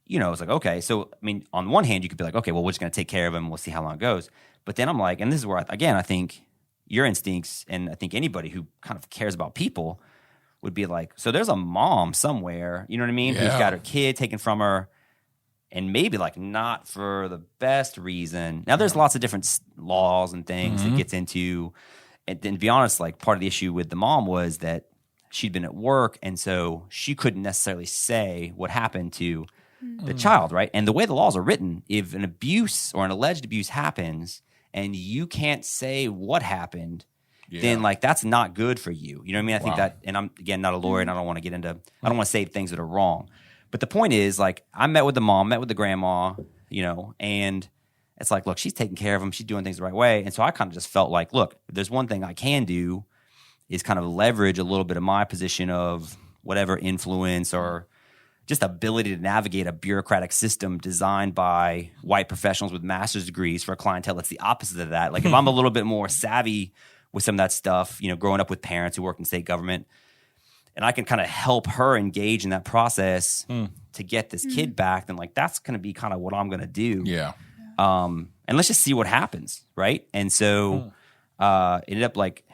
it's like, okay. So, I mean, on one hand, you could be like, okay, well, we're just going to take care of him. We'll see how long it goes. But then I'm like, and this is where, I think your instincts, and I think anybody who kind of cares about people would be like, so there's a mom somewhere, you know what I mean, who's got her kid taken from her, and maybe like not for the best reason. Now, there's lots of different laws and things that gets into, and to be honest, like part of the issue with the mom was that she'd been at work, and so she couldn't necessarily say what happened to the child, right? And the way the laws are written, if an abuse or an alleged abuse happens and you can't say what happened, then like that's not good for you. You know what I mean? I think that, and I'm again not a lawyer and I don't want to say things that are wrong. But the point is, like, I met with the mom, met with the grandma, and it's like, look, she's taking care of him. She's doing things the right way. And so I kind of just felt like, look, if there's one thing I can do is kind of leverage a little bit of my position of whatever influence or just ability to navigate a bureaucratic system designed by white professionals with master's degrees for a clientele that's the opposite of that. Like if I'm a little bit more savvy with some of that stuff, growing up with parents who work in state government, and I can kind of help her engage in that process to get this kid back, then like that's going to be kind of what I'm going to do. Yeah. And let's just see what happens, right? And so it ended up like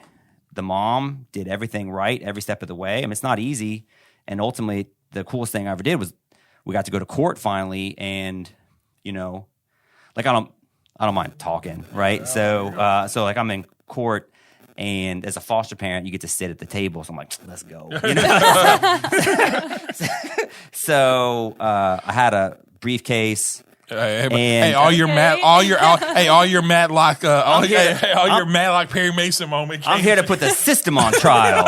the mom did everything right every step of the way. I mean, it's not easy. And ultimately, the coolest thing I ever did was we got to go to court finally, and like I don't mind talking, right? So like I'm in court, and as a foster parent, you get to sit at the table. So I'm like, let's go. So I had a briefcase. All your Matlock Perry Mason moment. I'm here to put the system on trial.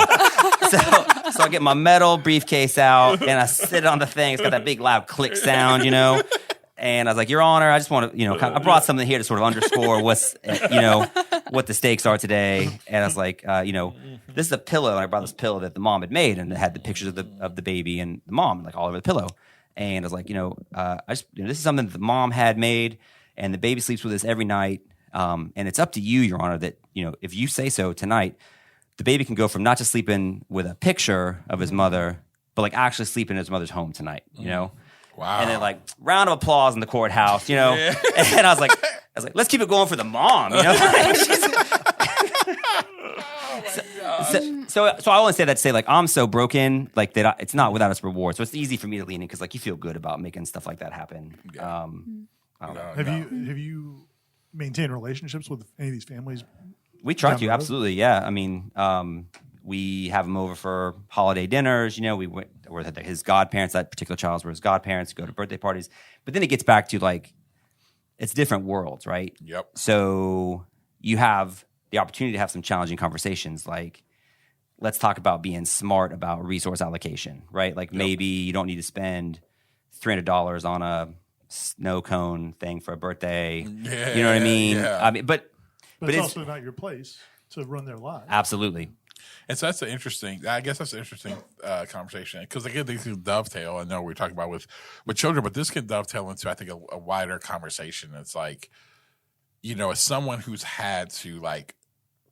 So I get my metal briefcase out and I sit on the thing. It's got that big loud click sound, And I was like, Your Honor, I just want to, I brought something here to sort of underscore what's, what the stakes are today. And I was like, this is a pillow. And I brought this pillow that the mom had made, and it had the pictures of the baby and the mom like all over the pillow. And I was like, this is something that the mom had made, and the baby sleeps with us every night. And it's up to you, Your Honor, that if you say so tonight, the baby can go from not just sleeping with a picture of his mother, but like actually sleeping in his mother's home tonight. Wow. And then like round of applause in the courthouse. And I was like, let's keep it going for the mom. So I always say that to say like I'm so broken like that it's not without its reward. So it's easy for me to lean in because like you feel good about making stuff like that happen. I don't know. Have you maintained relationships with any of these families? We try to, absolutely, yeah. I mean, we have them over for holiday dinners. We went with his godparents. That particular child's were his godparents. Go to birthday parties, but then it gets back to like it's different worlds, right? Yep. So you have the opportunity to have some challenging conversations, like let's talk about being smart about resource allocation, right? Like maybe you don't need to spend $300 on a snow cone thing for a birthday. Yeah, you know what I mean? Yeah. I mean, but it's also not your place to run their lives. Absolutely. And so that's an interesting conversation because again, these can dovetail. I know we're talking about with children, but this can dovetail into, I think, a wider conversation. It's like, as someone who's had to like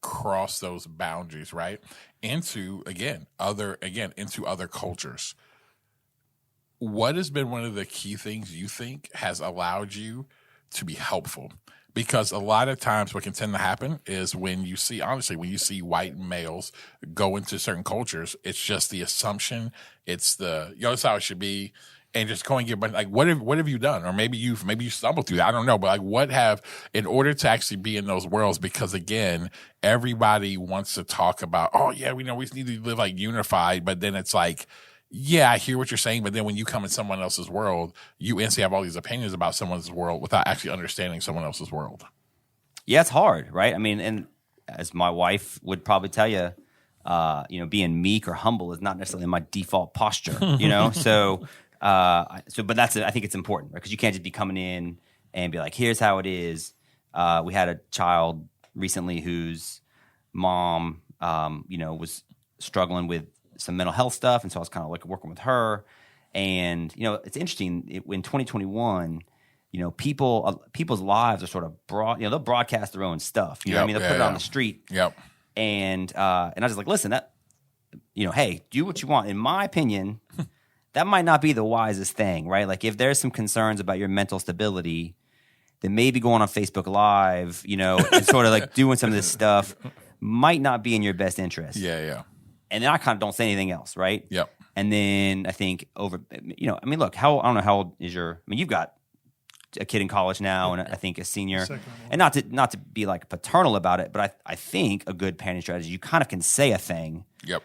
cross those boundaries, right, into other cultures. What has been one of the key things you think has allowed you to be helpful? Because a lot of times what can tend to happen is when you see white males go into certain cultures, it's just the assumption, it's that's how it should be. And just going and get, like, what have you done? Or maybe you stumbled through that. I don't know. But like in order to actually be in those worlds, because again, everybody wants to talk about, oh yeah, we just need to live like unified. But then it's like, yeah, I hear what you're saying, but then when you come in someone else's world, you instantly have all these opinions about someone's world without actually understanding someone else's world. Yeah, it's hard, right? I mean, and as my wife would probably tell you, being meek or humble is not necessarily my default posture, So, but that's it. I think it's important, right? Because you can't just be coming in and be like, here's how it is. We had a child recently whose mom, was struggling with some mental health stuff, and so I was kind of like working with her. And it's interesting in 2021, people's lives are sort of broad. They'll broadcast their own stuff. You know what I mean? They'll put it on the street. Yep. And I was like, listen, that hey, do what you want. In my opinion, that might not be the wisest thing, right? Like if there's some concerns about your mental stability, then maybe going on Facebook Live, and sort of like doing some of this stuff might not be in your best interest. Yeah. And then I kind of don't say anything else, right? Yep. And then I think look, I don't know how old is you've got a kid in college now, and I think a senior. And not to be like paternal about it, but I think a good parenting strategy, you kind of can say a thing. Yep.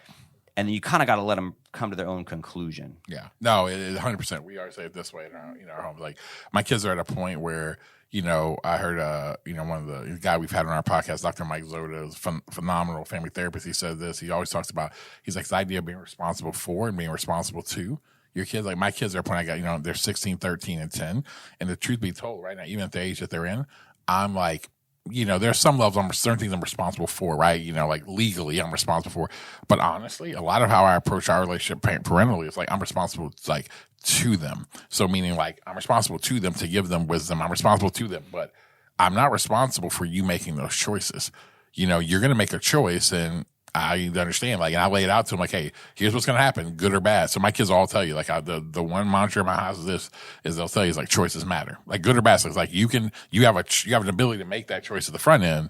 And then you kind of got to let them come to their own conclusion. Yeah. No, it is 100%. We always say it this way in our home. Like my kids are at a point where, I heard, one of the guy we've had on our podcast, Dr. Mike Zoda, is phenomenal family therapist. He said this. He always talks about, he's like, the idea of being responsible for and being responsible to your kids. Like my kids are at a point I got, they're 16, 13, and 10. And the truth be told, right now, even at the age that they're in, I'm like, there's some levels, certain things I'm responsible for, right? Like legally I'm responsible for. But honestly, a lot of how I approach our relationship parentally is like I'm responsible like to them. So meaning like I'm responsible to them to give them wisdom. I'm responsible to them, but I'm not responsible for you making those choices. You're going to make a choice, and I understand, like, and I lay it out to them, like, hey, here's what's going to happen, good or bad. So my kids all tell you, like, the one mantra in my house is they'll tell you, is like, choices matter, like, good or bad. So it's like, you have an ability to make that choice at the front end.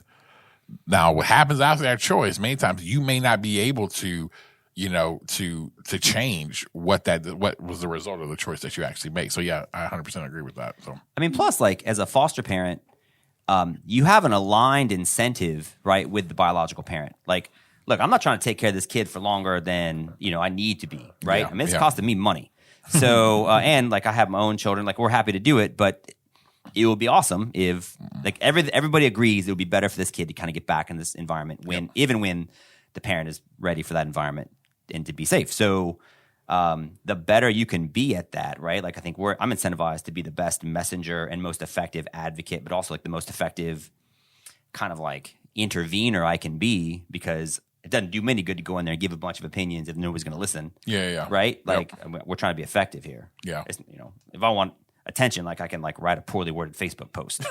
Now, what happens after that choice, many times you may not be able to, to change what was the result of the choice that you actually make. So yeah, I 100% agree with that. So I mean, plus, like, as a foster parent, you have an aligned incentive, right, with the biological parent, like. Look, I'm not trying to take care of this kid for longer than, I need to be, right? I mean, it's costing me money. So, and like I have my own children, like we're happy to do it, but it would be awesome if like everybody agrees it would be better for this kid to kind of get back in this environment even when the parent is ready for that environment and to be safe. So, the better you can be at that, right? Like I think I'm incentivized to be the best messenger and most effective advocate, but also like the most effective kind of like intervener I can be, because it doesn't do me any good to go in there and give a bunch of opinions if nobody's going to listen. Yeah. Right? Like we're trying to be effective here. Yeah. It's, if I want attention, like I can like write a poorly worded Facebook post, so.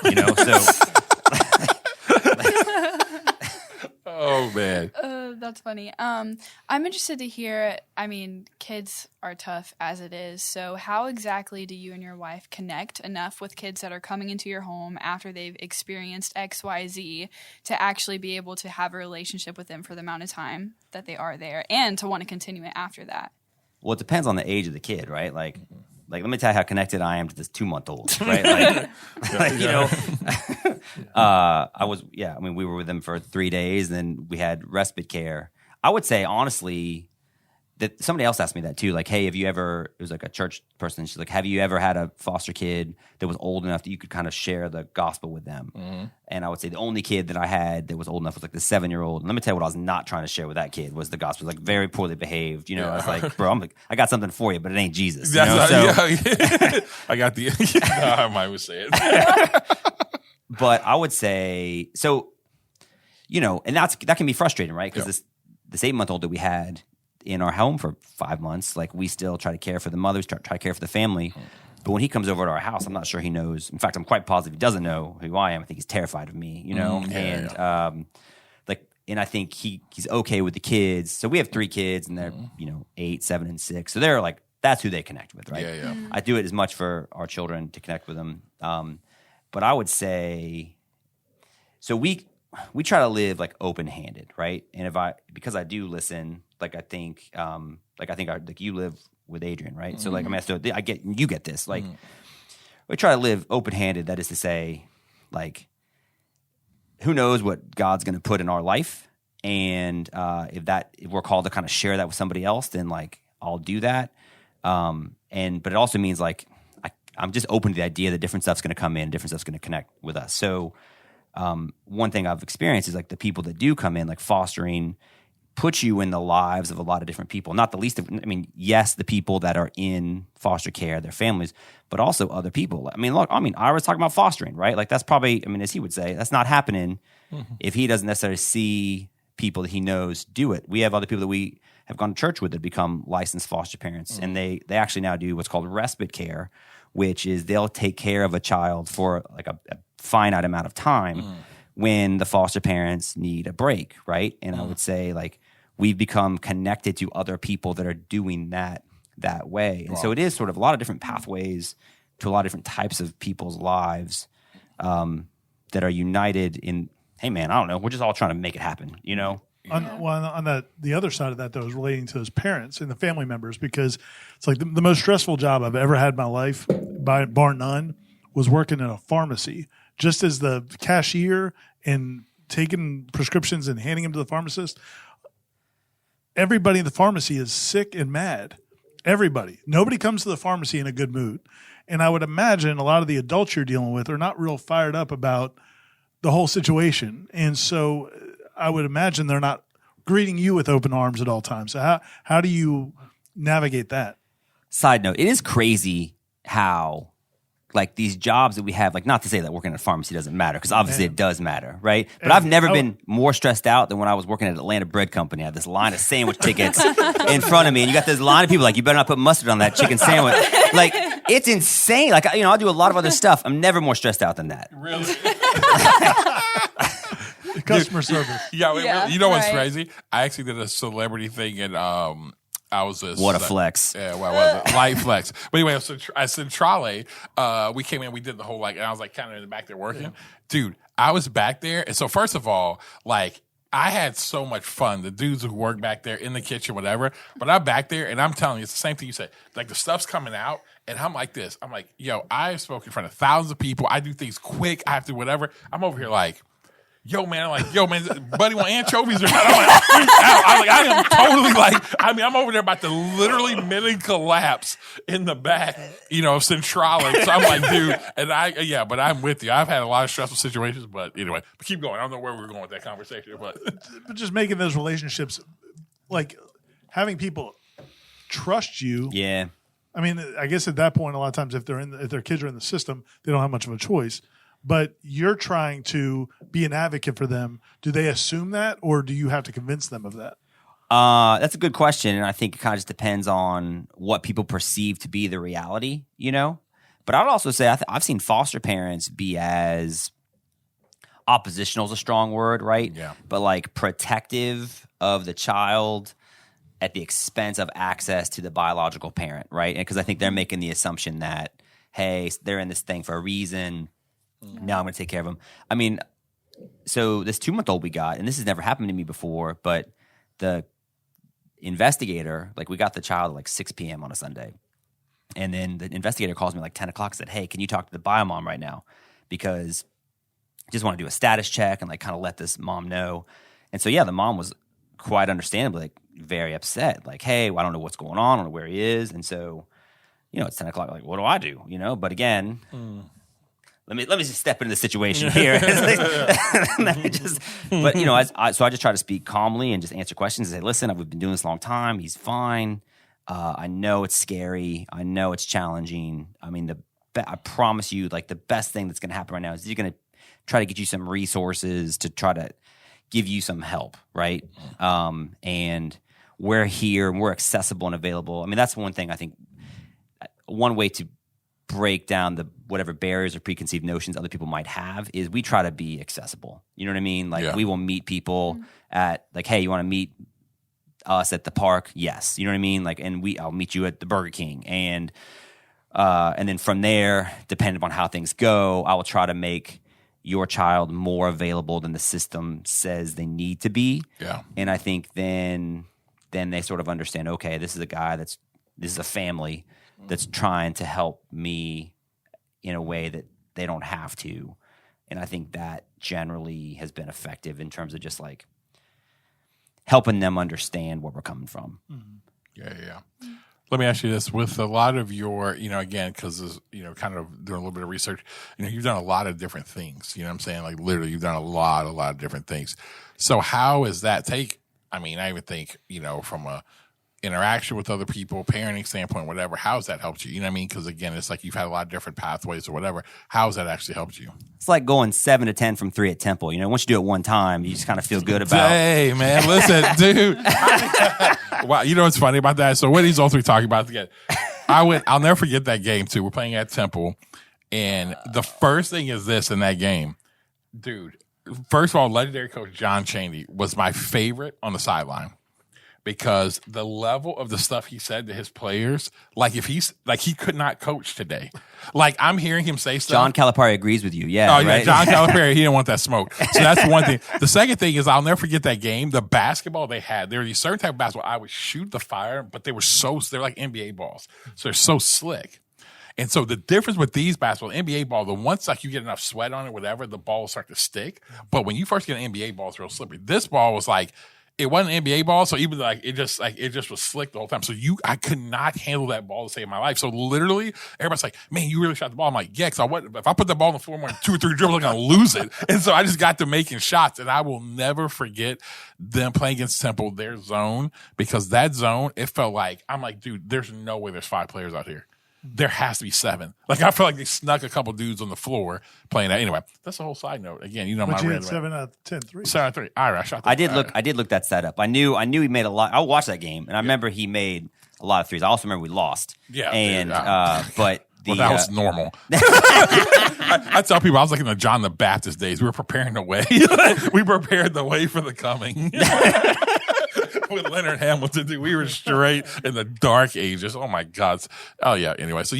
Oh man. That's funny. I'm interested to hear, I mean, kids are tough as it is. So how exactly do you and your wife connect enough with kids that are coming into your home after they've experienced XYZ to actually be able to have a relationship with them for the amount of time that they are there and to want to continue it after that? Well, it depends on the age of the kid, right? Like let me tell you how connected I am to this 2-month-old, right? We were with them for 3 days, and then we had respite care. I would say, honestly, that somebody else asked me that too. Like, hey, have you ever, it was like a church person, she's like, have you ever had a foster kid that was old enough that you could kind of share the gospel with them? Mm-hmm. And I would say the only kid that I had that was old enough was like the 7-year-old. And let me tell you what I was not trying to share with that kid was the gospel. Like very poorly behaved. I was like, bro, I got something for you, but it ain't Jesus. I got the, I might would say it. But I would say, so, and that can be frustrating, right? Because this 8-month-old that we had in our home for 5 months, like we still try to care for the mothers, try to care for the family. But when he comes over to our house, I'm not sure he knows. In fact, I'm quite positive he doesn't know who I am. I think he's terrified of me, you know? And I think he's okay with the kids. So we have 3 kids, and they're 8, 7, and 6. So they're like, that's who they connect with, right? Yeah. I do it as much for our children to connect with them. But I would say, so we try to live like open-handed, right? And because I do listen, like I think you live with Adrian, right? So like you get this. Like we try to live open-handed. That is to say, like, who knows what God's going to put in our life, and if we're called to kind of share that with somebody else, then like I'll do that. But it also means like I'm just open to the idea that different stuff's going to come in, different stuff's going to connect with us. So one thing I've experienced is like the people that do come in, like fostering, puts you in the lives of a lot of different people. Not the least of, yes, the people that are in foster care, their families, but also other people. I was talking about fostering, right? Like that's probably, as he would say, that's not happening if he doesn't necessarily see people that he knows do it. We have other people that we have gone to church with that become licensed foster parents, and they actually now do what's called respite care, which is they'll take care of a child for like a finite amount of time when the foster parents need a break, right? And I would say like we've become connected to other people that are doing that way. And so it is sort of a lot of different pathways to a lot of different types of people's lives that are united in, hey man, I don't know, we're just all trying to make it happen, you know? On the other side of that, though, is relating to his parents and the family members, because it's like the most stressful job I've ever had in my life, by bar none, was working in a pharmacy. Just as the cashier and taking prescriptions and handing them to the pharmacist, everybody in the pharmacy is sick and mad. Everybody. Nobody comes to the pharmacy in a good mood. And I would imagine a lot of the adults you're dealing with are not real fired up about the whole situation. And so I would imagine they're not greeting you with open arms at all times. So how do you navigate that? Side note, it is crazy how like these jobs that we have, like not to say that working at a pharmacy doesn't matter, because obviously it does matter, right? But I've never been more stressed out than when I was working at Atlanta Bread Company. I had this line of sandwich tickets in front of me, and you got this line of people like, you better not put mustard on that chicken sandwich. Like, it's insane. Like, I do a lot of other stuff. I'm never more stressed out than that. Really? Customer service. Yeah, you know what's right. crazy? I actually did a celebrity thing, and I was this. What a flex. Yeah, what was it? Light flex. But anyway, at Centrale, we came in, we did the whole, like, and I was like kind of in the back there working. Yeah. Dude, I was back there. And so first of all, like, I had so much fun. The dudes who work back there in the kitchen, whatever. But I'm back there, and I'm telling you, it's the same thing you said. Like, the stuff's coming out, and I'm like this. I'm like, yo, I've spoken in front of thousands of people. I do things quick. I have to whatever. I'm over here like, yo, man, buddy, want anchovies or not? I'm like, I am totally like, I'm over there about to literally mid-collapse in the back, of Centrale. So I'm like, dude, and but I'm with you. I've had a lot of stressful situations, but anyway, but keep going. I don't know where we were going with that conversation, but just making those relationships, like having people trust you. Yeah. I guess at that point, a lot of times if their kids are in the system, they don't have much of a choice. But you're trying to be an advocate for them. Do they assume that, or do you have to convince them of that? That's a good question, and I think it kind of just depends on what people perceive to be the reality, But I'd also say I've seen foster parents be as oppositional is a strong word, right? Yeah. But like protective of the child at the expense of access to the biological parent, right? Because I think they're making the assumption that, hey, they're in this thing for a reason. Now I'm going to take care of them. So this 2-month-old we got, and this has never happened to me before, but the investigator, like we got the child at like 6 p.m. on a Sunday. And then the investigator calls me like 10 o'clock and said, hey, can you talk to the bio mom right now? Because I just want to do a status check and like kind of let this mom know. And so, yeah, the mom was quite understandably like very upset. Like, hey, well, I don't know what's going on. I don't know where he is. And so, it's 10 o'clock. Like, what do I do? But again... Let me just step into the situation here. But I just try to speak calmly and just answer questions and say, listen, we've been doing this a long time. He's fine. I know it's scary. I know it's challenging. I promise you, like the best thing that's going to happen right now is you're going to try to get you some resources to try to give you some help, right? And we're here and we're accessible and available. I mean, that's one thing I think. One way to break down the whatever barriers or preconceived notions other people might have is we try to be accessible. You know what I mean? Like we will meet people at like, hey, you want to meet us at the park? Yes. You know what I mean? Like, and I'll meet you at the Burger King. And then from there, depending upon how things go, I will try to make your child more available than the system says they need to be. Yeah. And I think then they sort of understand, okay, this is a guy this is a family that's trying to help me in a way that they don't have to. And I think that generally has been effective in terms of just like helping them understand where we're coming from. Yeah. Let me ask you this: with a lot of your, again, because kind of doing a little bit of research, you've done a lot of different things. You know what I'm saying? Like literally, you've done a lot of different things. So how is that I even think, from a interaction with other people, parenting standpoint, whatever, how has that helped you? You know what I mean? Because again, it's like you've had a lot of different pathways or whatever. How has that actually helped you? It's like going 7 to 10 from 3 at Temple. Once you do it one time, you just kind of feel good about. Hey, man, listen, dude. Wow, you know what's funny about that? So what these all three talking about again? I'll never forget that game too. We're playing at Temple, and the first thing is this in that game, dude. First of all, legendary coach John Chaney was my favorite on the sideline. Because the level of the stuff he said to his players, like he could not coach today. Like I'm hearing him say stuff. John Calipari agrees with you. Yeah. Oh, yeah. Right? John Calipari, he didn't want that smoke. So that's one thing. The second thing is I'll never forget that game. The basketball they had, there were these certain type of basketball I would shoot the fire, but they're like NBA balls. So they're so slick. And so the difference with these basketball, NBA ball, the once like you get enough sweat on it, whatever, the ball will start to stick. But when you first get an NBA ball, it's real slippery. This ball was like, it wasn't an NBA ball, so even like it just was slick the whole time. So I could not handle that ball to save my life. So literally, everybody's like, "Man, you really shot the ball." I'm like, "Yeah," because if I put the ball on the floor more than 2 or 3 dribbles, I'm gonna lose it. And so I just got to making shots, and I will never forget them playing against Temple, their zone, because that zone, it felt like I'm like, dude, there's no way there's 5 players out here. There has to be 7. Like I feel like they snuck a couple dudes on the floor playing that. Anyway, that's a whole side note. Again, but my you red. had 7 out of 10 threes. 7 out of 3. All right, I shot. That. I did look that setup. I knew he made a lot. I watched that game, and I remember he made a lot of threes. I also remember we lost. Yeah, and but that was normal. I tell people I was like in the John the Baptist days. We were preparing the way. We prepared the way for the coming. With Leonard Hamilton, dude, we were straight in the dark ages. Oh my God! Oh yeah. Anyway, so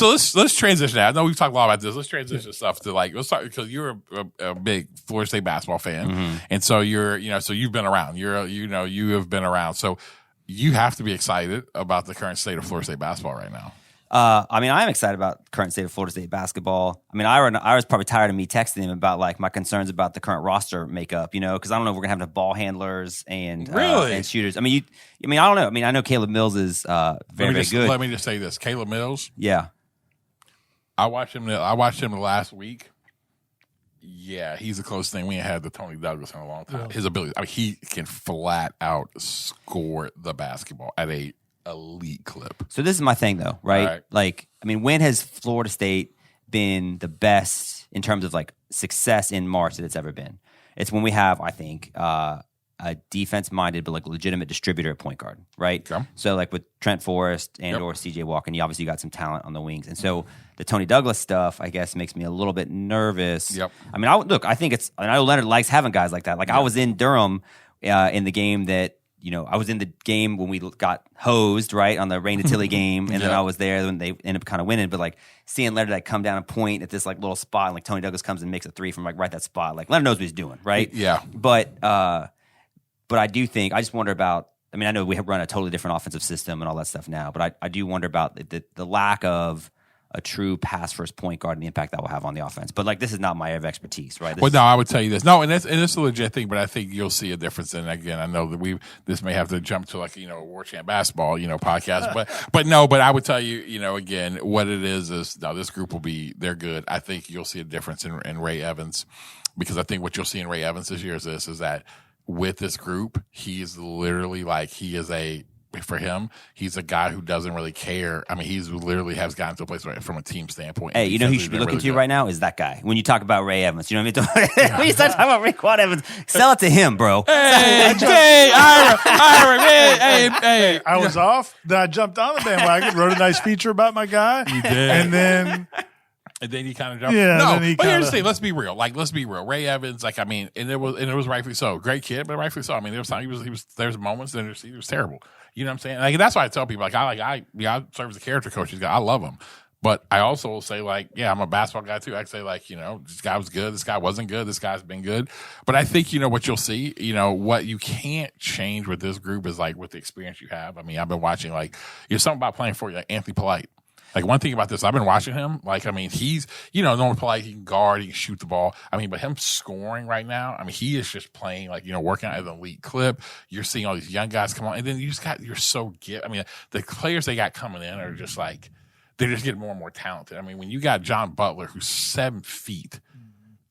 let's transition. I know we've talked a lot about this. Let's transition stuff to let's talk because you're a big Florida State basketball fan, and so so you've been around. You have been around. So you have to be excited about the current state of Florida State basketball right now. I am excited about the current state of Florida State basketball. I mean, I was probably tired of me texting him about like my concerns about the current roster makeup, because I don't know if we're gonna have enough ball handlers and and shooters. I mean, I don't know. I mean, I know Caleb Mills is very good. Let me just say this: Caleb Mills. Yeah, I watched him the last week. Yeah, he's the closest thing we ain't had to Tony Douglas in a long time. His ability, he can flat out score the basketball at a elite clip. So this is my thing though, right? Like, I mean, when has Florida State been the best in terms of like success in March that it's ever been? It's when we have, I think, a defense-minded but like legitimate distributor at point guard, right? Okay. So like with Trent Forrest and or CJ Walker, and you obviously got some talent on the wings. And so the Tony Douglas stuff, I guess, makes me a little bit nervous. Yep. I mean, I think I know Leonard likes having guys like that. Like I was in Durham in the game that, I was in the game when we got hosed, right, on the Rain to Tilly game, and then I was there when they ended up kind of winning. But like seeing Leonard like come down and point at this like little spot, and like Tony Douglas comes and makes a 3 from like right that spot. Like Leonard knows what he's doing, right? Yeah. But I do think I just wonder about. I mean, I know we run a totally different offensive system and all that stuff now, but I do wonder about the lack of a true pass first point guard and the impact that will have on the offense. But like, this is not my area of expertise, right? No, I would tell you this. No, and it's a legit thing, but I think you'll see a difference. And again, I know that this may have to jump to like, a War Chant basketball, podcast, but I would tell you, again, what it is this group they're good. I think you'll see a difference in Ray Evans, because I think what you'll see in Ray Evans this year is that with this group, he is literally like, he is a for him, he's a guy who doesn't really care. I mean, he's literally has gotten to a place where, from a team standpoint. Hey, you know who you should be looking to right now is that guy. When you talk about Ray Evans, you know what I mean? When you start talking about Raekwon Evans, sell it to him, bro. Hey, Ira, man, hey. I was off. Then I jumped on the bandwagon, wrote a nice feature about my guy. You did. And then he kind of jumped. Yeah, no, then he but here's kinda- the thing. Let's be real. Let's be real. Ray Evans, I mean, and it was rightfully so. Great kid, but rightfully so. I mean, there was time he was. There's moments that he was terrible. You know what I'm saying? Like, that's why I tell people, I serve as a character coach. I love him. But I also will say, I'm a basketball guy too. I can say, this guy was good. This guy wasn't good. This guy's been good. But I think, what you'll see, what you can't change with this group is with the experience you have. I mean, I've been watching, something about playing for you, Anthony Polite. One thing about this, I've been watching him. He's, normal Polite, he can guard, he can shoot the ball. I mean, but him scoring right now, I mean, he is just playing, working at an elite clip. You're seeing all these young guys come on. And then you're so I mean, the players they got coming in are just they're just getting more and more talented. I mean, when you got John Butler, who's 7 feet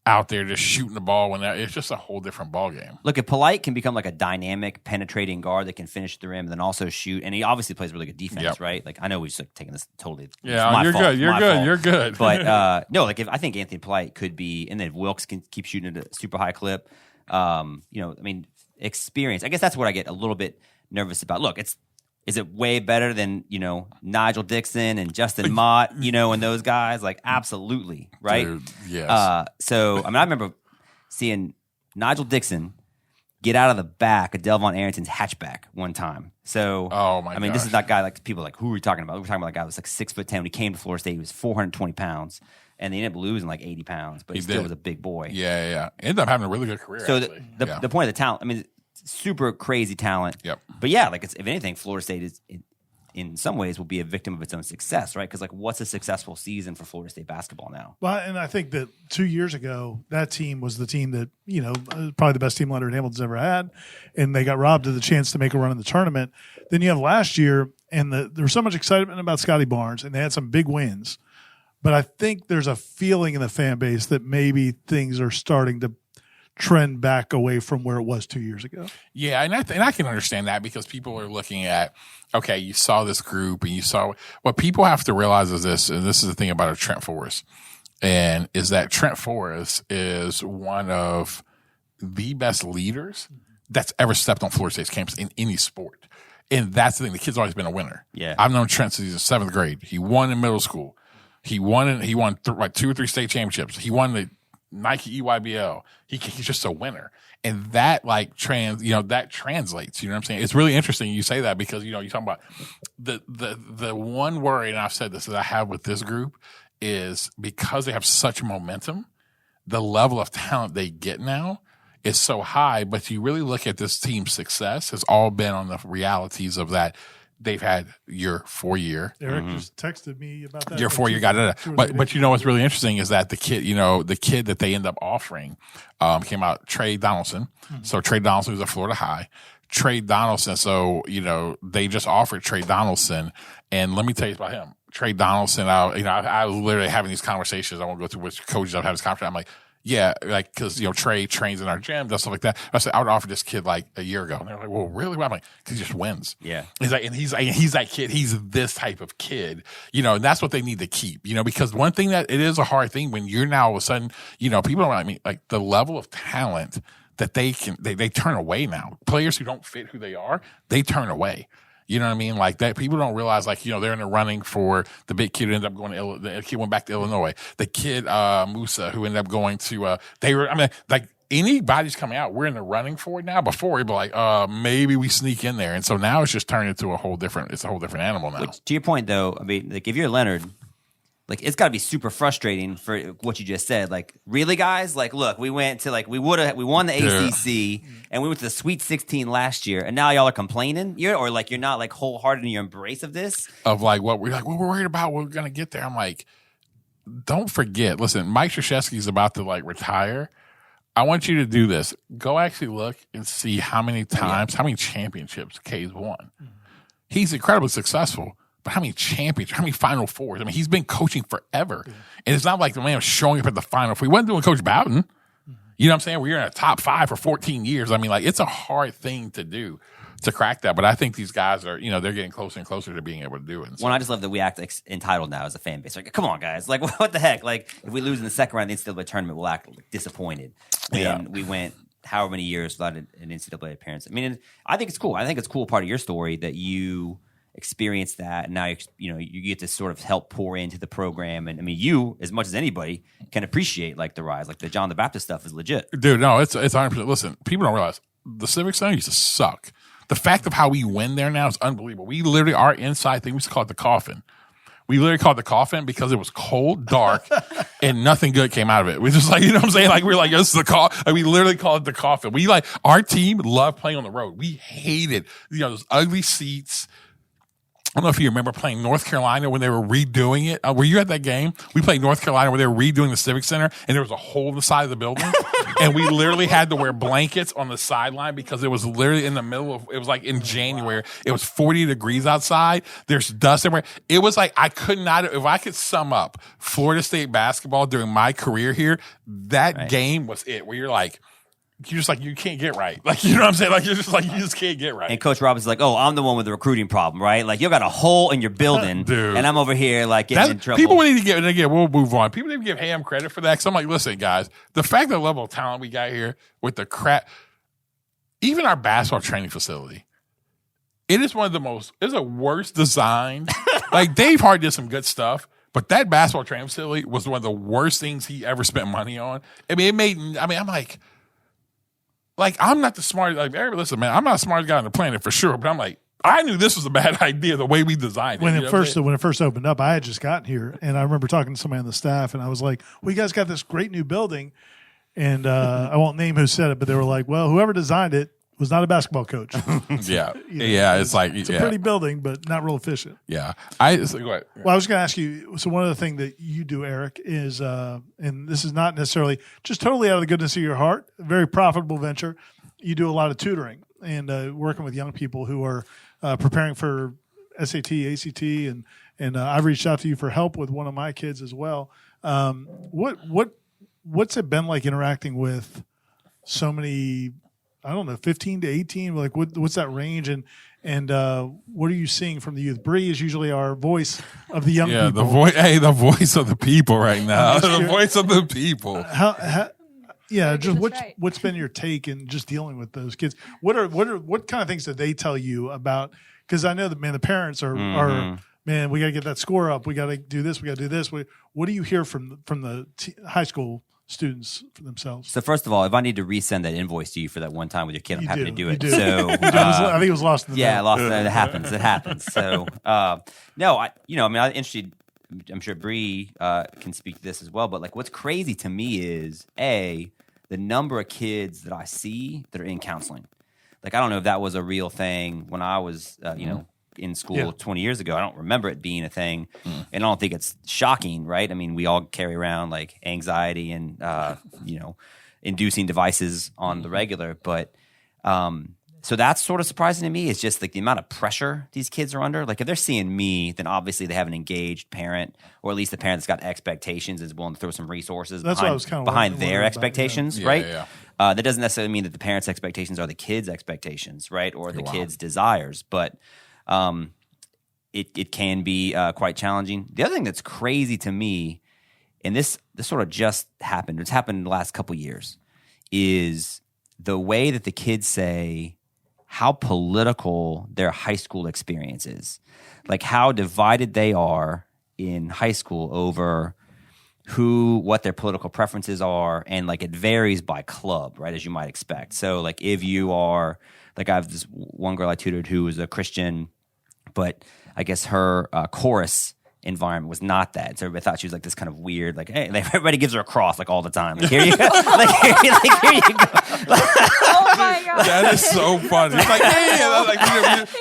out there just shooting the ball, it's just a whole different ball game. Look, if Polite can become a dynamic, penetrating guard that can finish the rim and then also shoot, and he obviously plays really good defense, right? I know we're just taking this totally. Yeah, you're good. You're good. But no, if I think Anthony Polite could be, and then if Wilkes can keep shooting at a super high clip, I mean, experience. I guess that's what I get a little bit nervous about. Look, is it way better than, Nigel Dixon and Justin Mott, and those guys? Absolutely, right? Dude, yes. So, I mean, I remember seeing Nigel Dixon get out of the back of Delvon Arrington's hatchback one time. So, I mean, this is that guy, people who are we talking about? We're talking about a guy who was 6'10". When he came to Florida State, he was 420 pounds. And they ended up losing 80 pounds, but he still was a big boy. Yeah. Ended up having a really good career. So, the point of the talent, I mean, super crazy talent. Yep. But yeah, if anything, Florida State is in some ways will be a victim of its own success, right? Because what's a successful season for Florida State basketball now? Well, and I think that 2 years ago, that team was the team that, probably the best team Leonard Hamilton's ever had, and they got robbed of the chance to make a run in the tournament. Then you have last year, and there was so much excitement about Scotty Barnes, and they had some big wins. But I think there's a feeling in the fan base that maybe things are starting to trend back away from where it was 2 years ago. Yeah, and I can understand that because people are looking at, okay, you saw this group and you saw what people have to realize is this, and this is the thing about a Trent Forrest, and is that Trent Forrest is one of the best leaders that's ever stepped on Florida State's campus in any sport. And that's the thing. The kid's always been a winner. Yeah. I've known Trent since he was in 7th grade. He won in middle school. He won 2 or 3 state championships. He won the Nike EYBL. He's just a winner. And that that translates, you know what I'm saying? It's really interesting you say that because, you're talking about the one worry, and I've said this, that I have with this group is because they have such momentum, the level of talent they get now is so high. But you really look at this team's success has all been on the realities of that. They've had your 4-year. Eric just texted me about that. Your 4-year got it. But what's really interesting is that the kid that they end up offering came out, Trey Donaldson. So Trey Donaldson was at Florida High. Trey Donaldson. So they just offered Trey Donaldson, and let me tell you about him. Trey Donaldson. I was literally having these conversations. I won't go through which coaches I've had this conversation. I'm like, yeah, because Trey trains in our gym, does stuff like that. I said I would offer this kid a year ago, and they're like, "Well, really?" I'm like, "Because he just wins." Yeah, he's that kid. He's this type of kid, and that's what they need to keep, because one thing that it is a hard thing when you're now all of a sudden, people don't the level of talent that they turn away now. Players who don't fit who they are, they turn away. You know what I mean? That people don't realize, they're in the running for the big kid who ended up going to the kid went back to Illinois. The kid, Musa, who ended up going to, anybody's coming out. We're in the running for it now. Before it'd be maybe we sneak in there. And so now it's just turned into a whole different animal now. Which, to your point though, I mean, if you're Leonard, it's got to be super frustrating for what you just said. Really, guys? Look, we went to we won the ACC and we went to the Sweet 16 last year, and now y'all are complaining. You're not wholehearted in your embrace of this. Of what we're worried about. We're gonna get there. I'm like, don't forget. Listen, Mike Krzyzewski's about to retire. I want you to do this. Go actually look and see how many times, how many championships K's won. He's incredibly successful. But how many championships, how many Final Fours? I mean, he's been coaching forever. And it's not like the man was showing up at the Final Four. He wasn't doing Coach Bowden. You know what I'm saying? Where you're in a top 5 for 14 years. I mean, it's a hard thing to do to crack that. But I think these guys are, they're getting closer and closer to being able to do it. And so, Well, I just love that we act entitled now as a fan base. Like, come on, guys. Like, what the heck? Like, if we lose in the second round of the NCAA tournament, we'll act disappointed when we went however many years without an NCAA appearance. I mean, I think it's cool. I think it's a cool part of your story that you experienced that, and now you get to sort of help pour into the program. And I mean, you, as much as anybody, can appreciate like the rise. Like the John the Baptist stuff is legit. dude, no, it's 100%. Listen, people don't realize the Civic Center used to suck. The fact of how we win there now is unbelievable. We literally, our inside thing, we used to call it the coffin. We literally called it the coffin because it was cold, dark, and nothing good came out of it. We just like, what I'm saying? Like, we're like, this is the coffin. Like, we literally called it the coffin. We like, our team loved playing on the road. We hated, those ugly seats. I don't know if you remember playing North Carolina when they were redoing it. Were you at that game? We played North Carolina where they were redoing the Civic Center, and there was a hole in the side of the building. And we literally had to wear blankets on the sideline because it was literally in the middle of, it was like in January. It was 40 degrees outside. There's dust everywhere. It was like, I could not, if I could sum up Florida State basketball during my career here, that game was it, where you're like, you're just like, you can't get right. Like, you know what I'm saying? Like, you're just like, you just can't get right. And Coach Robinson's like, oh, I'm the one with the recruiting problem, right? Like, you got a hole in your building, Dude. and I'm over here, like, getting in trouble. People need to give, and again, we'll move on. People need to give Ham credit for that. Because I'm like, listen, guys, the fact that the level of talent we got here with the crap, even our basketball training facility, it is one of the most, it's a worse designed. Like, Dave Hart did some good stuff. But that basketball training facility was one of the worst things he ever spent money on. I mean, I'm like, I'm not the smartest. Like, listen, man, I'm not the smartest guy on the planet for sure. But I'm like, I knew this was a bad idea the way we designed it. When it first opened up, I had just gotten here, and I remember talking to somebody on the staff, and I was like, "Well, you guys got this great new building," and I won't name who said it, but they were like, "Well, whoever designed it was not a basketball coach." Yeah, yeah, it's like it's a pretty building, but not real efficient. Yeah, go ahead. Well, I was going to ask you. So one of the things that you do, Eric, is, and this is not necessarily just totally out of the goodness of your heart, a very profitable venture. You do a lot of tutoring and working with young people who are preparing for SAT, ACT, and I've reached out to you for help with one of my kids as well. What's it been like interacting with so many? I don't know, 15 to 18. Like, what's that range? And what are you seeing from the youth? Bree is usually our voice of the young people. The voice of the people right now. The voice of the people. What's been your take in just dealing with those kids? What kind of things did they tell you about? Because I know that, man, the parents are man, we got to get that score up. We got to do this. We got to do this. What do you hear from the high school students for themselves? So first of all, if I need to resend that invoice to you for that one time with your kid, I'm happy to do it. Do. So I think it was lost in the mail. lost. It happens. It happens. So no, I'm interested. I'm sure Bree can speak to this as well. But like, what's crazy to me is the number of kids that I see that are in counseling. Like, I don't know if that was a real thing when I was, in school 20 years ago. I don't remember it being a thing, and I don't think it's shocking, right? I mean, we all carry around like anxiety and inducing devices on the regular, but so that's sort of surprising to me. It's just like the amount of pressure these kids are under. Like, if they're seeing me, then obviously they have an engaged parent, or at least the parent that's got expectations is willing to throw some resources behind their expectations, right? Yeah. That doesn't necessarily mean that the parents' expectations are the kids' expectations, right, or the kids' desires, but it can be quite challenging. The other thing that's crazy to me, and this sort of just happened, it's happened in the last couple years, is the way that the kids say how political their high school experience is. Like, how divided they are in high school over what their political preferences are, and like it varies by club, right, as you might expect. So like, if you are, like, I have this one girl I tutored who was a Christian, but I guess her chorus environment was not that. So everybody thought she was like this kind of weird, like, hey, everybody gives her a cross like all the time. Like, here you go. Here you go. Oh my God. That is so funny. It's like,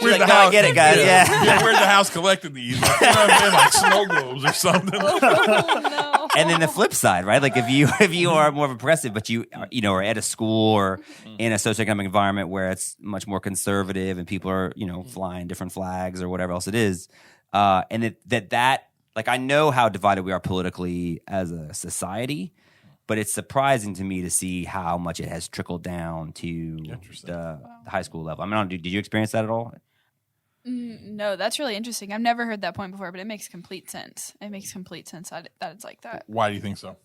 we're like, in the no, house. I get it, guys. Yeah. We're in the house collecting these. Like, you know what I mean? Like snow globes or something. Oh, no. And then the flip side, right? Like, if you are more of a progressive, but you are at a school or in a socioeconomic environment where it's much more conservative and people are flying different flags or whatever else it is, and that like, I know how divided we are politically as a society, but it's surprising to me to see how much it has trickled down to the high school level. I mean, did you experience that at all? No, that's really interesting. I've never heard that point before, but it makes complete sense. It makes complete sense that it's like that. Why do you think so?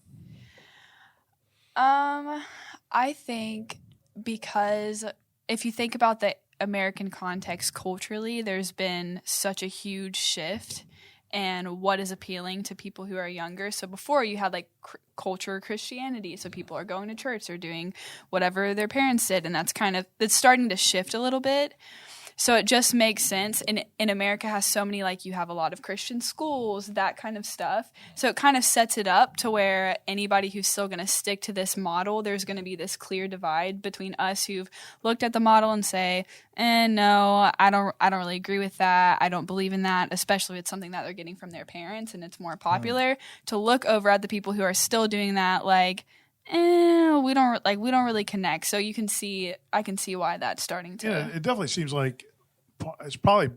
I think because if you think about the American context culturally, there's been such a huge shift and what is appealing to people who are younger. So before you had like culture Christianity, so people are going to church or doing whatever their parents did, and it's starting to shift a little bit. So it just makes sense. And in America has so many, like you have a lot of Christian schools, that kind of stuff. So it kind of sets it up to where anybody who's still going to stick to this model, there's going to be this clear divide between us who've looked at the model and say, no, I don't really agree with that. I don't believe in that, especially if it's something that they're getting from their parents and it's more popular, to look over at the people who are still doing that, like, we don't really connect. So I can see why that's starting to. Yeah, it definitely seems like it's probably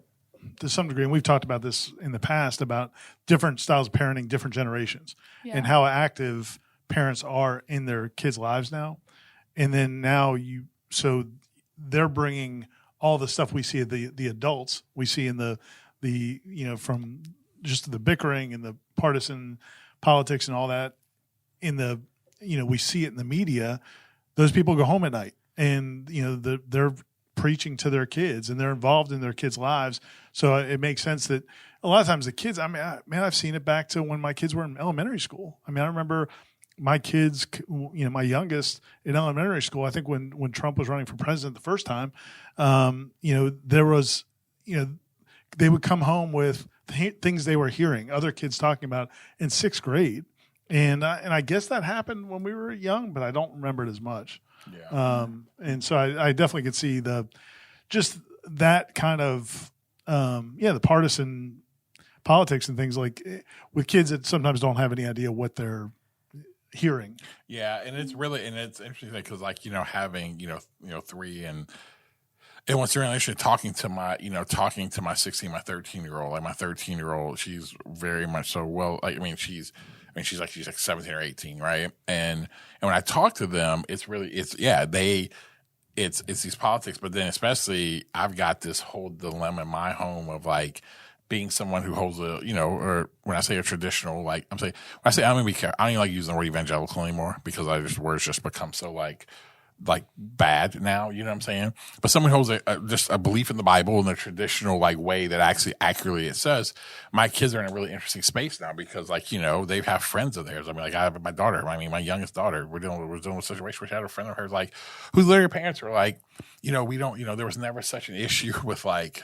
to some degree, and we've talked about this in the past about different styles of parenting, different generations, and how active parents are in their kids' lives now. And then now so they're bringing all the stuff we see the adults we see in the from just the bickering and the partisan politics and all that in the. We see it in the media. Those people go home at night, and they're preaching to their kids, and they're involved in their kids' lives. So it makes sense that a lot of times the kids. I mean, I've seen it back to when my kids were in elementary school. I mean, I remember my kids. My youngest in elementary school. I think when Trump was running for president the first time, there was, they would come home with things they were hearing other kids talking about in sixth grade. And I guess that happened when we were young, but I don't remember it as much. Yeah. And so I definitely could see that kind of the partisan politics and things like with kids that sometimes don't have any idea what they're hearing. Yeah, and it's interesting because having three and what's really interesting talking to my 16, my 13-year-old, like my 13-year-old, she's very much so she's like 17 or 18, right? And when I talk to them, it's these politics, but then especially I've got this whole dilemma in my home of like being someone who holds or when I say a traditional, like I'm gonna be careful. I don't even like using the word evangelical anymore because words just become so like bad now, you know what I'm saying? But someone holds just a belief in the Bible in the traditional like way that actually accurately it says. My kids are in a really interesting space now because they have friends of theirs. I mean, like I have my daughter. I mean, my youngest daughter. We're dealing with a situation where she had a friend of hers like whose literally parents were like, we don't, there was never such an issue with like,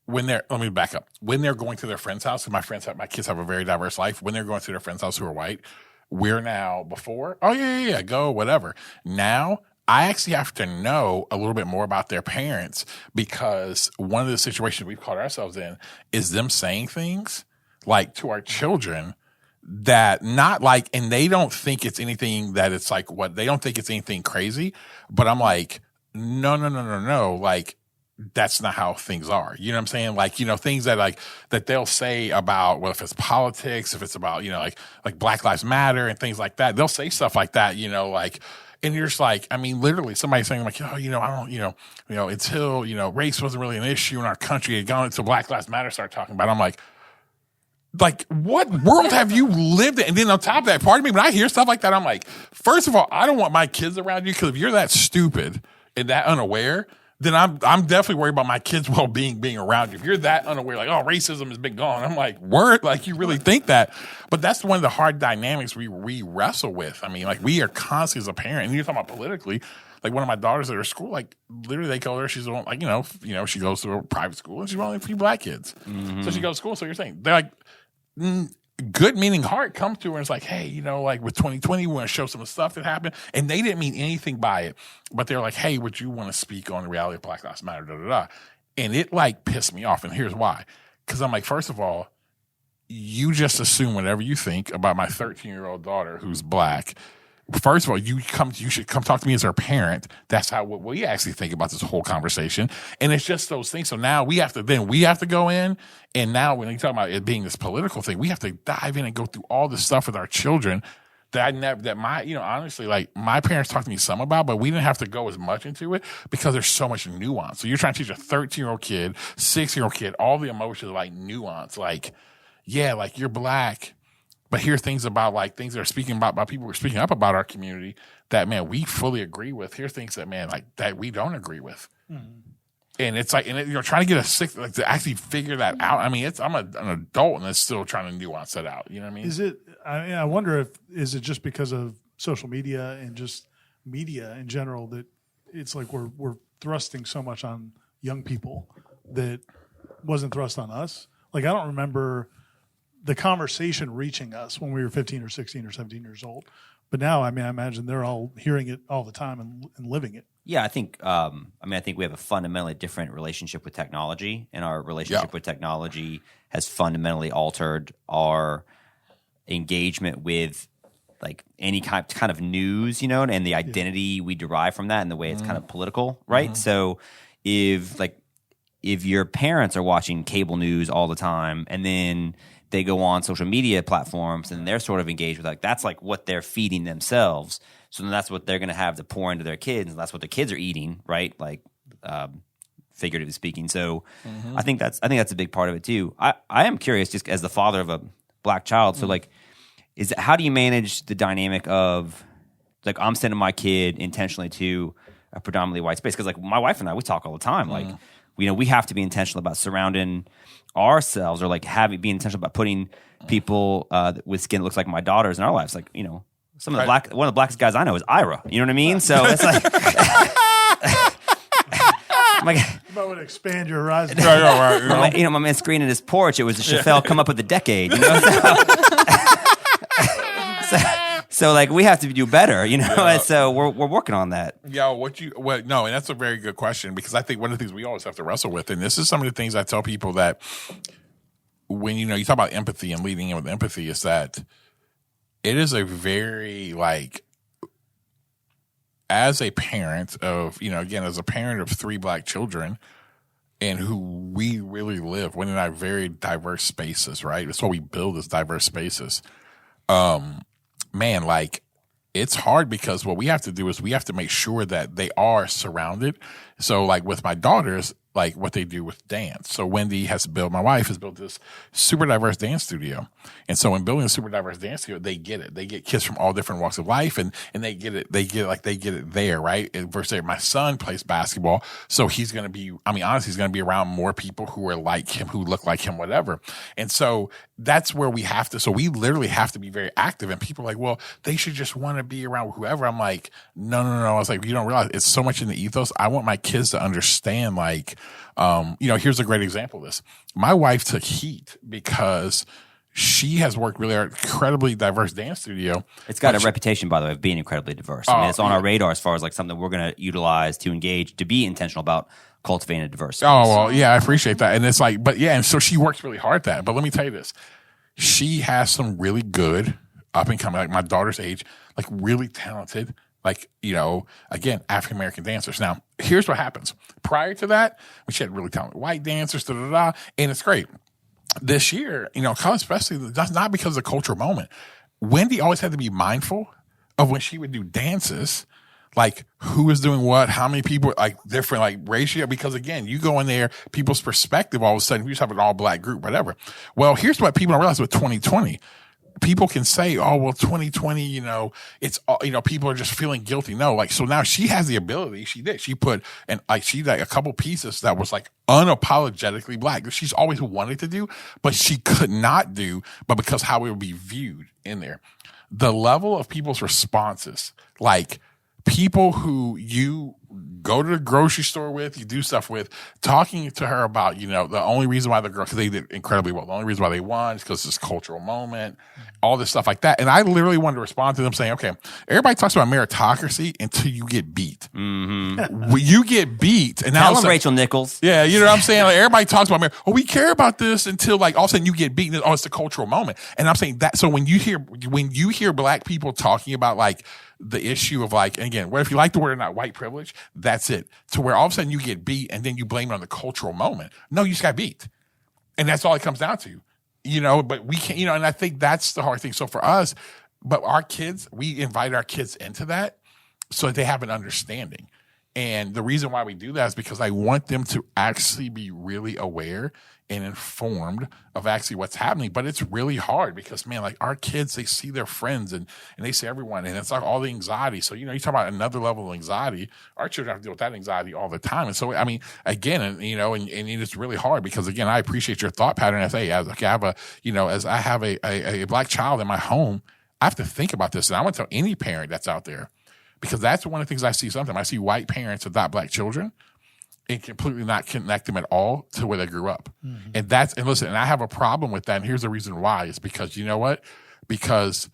when let me back up. When they're going to their friend's house, and my kids have a very diverse life. When they're going to their friend's house who are white. We're now before, go, whatever. Now, I actually have to know a little bit more about their parents because one of the situations we've caught ourselves in is them saying things like to our children that not like, and they don't think it's anything that it's like they don't think it's anything crazy, but I'm like, no. Like, that's not how things are. You know what I'm saying? Like, things that that they'll say about, well, if it's politics, if it's about, like Black Lives Matter and things like that, they'll say stuff like that, and you're just like, I mean, literally somebody saying like, I don't, until, race wasn't really an issue in our country, it had gone until Black Lives Matter started talking about it. I'm like, what world have you lived in? And then on top of that, pardon me, when I hear stuff like that, I'm like, first of all, I don't want my kids around you because if you're that stupid and that unaware, then I'm definitely worried about my kids' well-being being around you. If you're that unaware, like, racism has been gone, I'm like, word, like you really think that. But that's one of the hard dynamics we wrestle with. I mean, like we are constantly as a parent, and you're talking about politically, like one of my daughters at her school, like literally they told her she's on, like, she goes to a private school and she's only a few black kids. Mm-hmm. So she goes to school. So you're saying, they're like, good meaning heart comes to her and it's like, hey, like with 2020, we want to show some of the stuff that happened. And they didn't mean anything by it. But they're like, hey, would you want to speak on the reality of Black Lives Matter, da-da-da. And it like pissed me off. And here's why. Because I'm like, first of all, you just assume whatever you think about my 13-year-old daughter who's black. First of all, you should come talk to me as her parent. That's what we actually think about this whole conversation. And it's just those things. So now we have to go in. And now when you talk about it being this political thing, we have to dive in and go through all this stuff with our children that I never, that my, honestly, like my parents talked to me some about, but we didn't have to go as much into it because there's so much nuance. So you're trying to teach a 13-year-old kid, 6-year-old kid, all the emotions like nuance. Like, yeah, like you're black, but here's things about like things that are speaking about by people who are speaking up about our community that, man, we fully agree with. Here's things that, man, like that we don't agree with. Mm-hmm. And it's like, trying to get a sixth, like to actually figure that out. I mean, I'm an adult and it's still trying to nuance that out. You know what I mean? Is it, I wonder is it just because of social media and just media in general that it's like we're thrusting so much on young people that wasn't thrust on us? Like, I don't remember the conversation reaching us when we were 15 or 16 or 17 years old. But now, I mean, I imagine they're all hearing it all the time and living it. Yeah, I think. I think we have a fundamentally different relationship with technology, and our relationship with technology has fundamentally altered our engagement with like any kind of news, and the identity we derive from that, and the way it's kind of political, right? So, if your parents are watching cable news all the time, and then they go on social media platforms and they're sort of engaged with like that's like what they're feeding themselves. So then that's what they're going to have to pour into their kids, and that's what the kids are eating, right? Like, figuratively speaking. So, I think that's a big part of it too. I am curious, just as the father of a black child. So, like, how do you manage the dynamic of like I'm sending my kid intentionally to a predominantly white space? Because like my wife and I, we talk all the time. Like, we have to be intentional about surrounding ourselves, or like be intentional about putting people with skin that looks like my daughters in our lives. Like, one of the blackest guys I know is Ira. You know what I mean? So it's like, you might want to expand your horizon. Right. My man screening his porch. It was a Chappelle come up with a decade. So like we have to do better. And so we're working on that. No, and that's a very good question, because I think one of the things we always have to wrestle with, and this is some of the things I tell people, that when you talk about empathy and leading in with empathy, is that it is a very, like, as a parent of, as a parent of 3 black children, and who we really live within our very diverse spaces, right? That's why we build as diverse spaces. Man, like, it's hard, because what we have to do is we have to make sure that they are surrounded. So, like, with my daughters, like what they do with dance. So my wife has built this super diverse dance studio. And so in building a super diverse dance studio, they get it. They get kids from all different walks of life, and they get it there, right? And versus my son plays basketball. So he's going to be, honestly, he's going to be around more people who are like him, who look like him, whatever. And so that's where we literally have to be very active. And people are like, well, they should just want to be around whoever. I'm like, no. I was like, you don't realize it's so much in the ethos. I want my kids to understand, like, here's a great example of this. My wife took heat because she has worked really hard, incredibly diverse dance studio. It's got a reputation, by the way, of being incredibly diverse. It's on our radar as far as like something we're going to utilize to engage, to be intentional about cultivating a diverse space. Oh, well, yeah, I appreciate that. And it's like, and so she works really hard at that. But let me tell you this. She has some really good up and coming, like my daughter's age, like really talented, like, again, African-American dancers. Now, here's what happens. Prior to that, she had really talented white dancers, and it's great. This year, college, especially, that's not because of the cultural moment. Wendy always had to be mindful of when she would do dances, like who was doing what, how many people, like different, like ratio, because again, you go in there, people's perspective, all of a sudden, we just have an all black group, whatever. Well, here's what people don't realize with 2020. People can say, oh, well, 2020, it's, people are just feeling guilty. No, like, so now she has the ability. She put, a couple pieces that was like unapologetically black that she's always wanted to do, but she could not do, but because how it would be viewed in there. The level of people's responses, like people who you go to the grocery store with, you do stuff with, talking to her about, the only reason why because they did incredibly well. The only reason why they won is because it's this cultural moment, all this stuff like that. And I literally wanted to respond to them saying, okay, everybody talks about meritocracy until you get beat. Mm-hmm. When you get beat, and now tell them Rachel Nichols. Yeah, you know what I'm saying? Like, everybody talks about merit. Oh, we care about this until like all of a sudden you get beaten. Oh, it's the cultural moment. And I'm saying that. So when you hear black people talking about like the issue of like, and again, if you like the word or not, white privilege, that's it. To where all of a sudden you get beat and then you blame it on the cultural moment. No, you just got beat. And that's all it comes down to, but we can't, and I think that's the hard thing. So for us, but our kids, we invite our kids into that so that they have an understanding. And the reason why we do that is because I want them to actually be really aware and informed of actually what's happening. But it's really hard because, man, like our kids, they see their friends and they see everyone, and it's like all the anxiety. So, you talk about another level of anxiety. Our children have to deal with that anxiety all the time. And so, I mean, again, and it's really hard because, again, I appreciate your thought pattern as I have a black child in my home. I have to think about this. And I want to tell any parent that's out there, because that's one of the things I see sometimes. I see white parents adopt black children and completely not connect them at all to where they grew up. Mm-hmm. And listen, and I have a problem with that. And here's the reason why. Is because, you know what? Because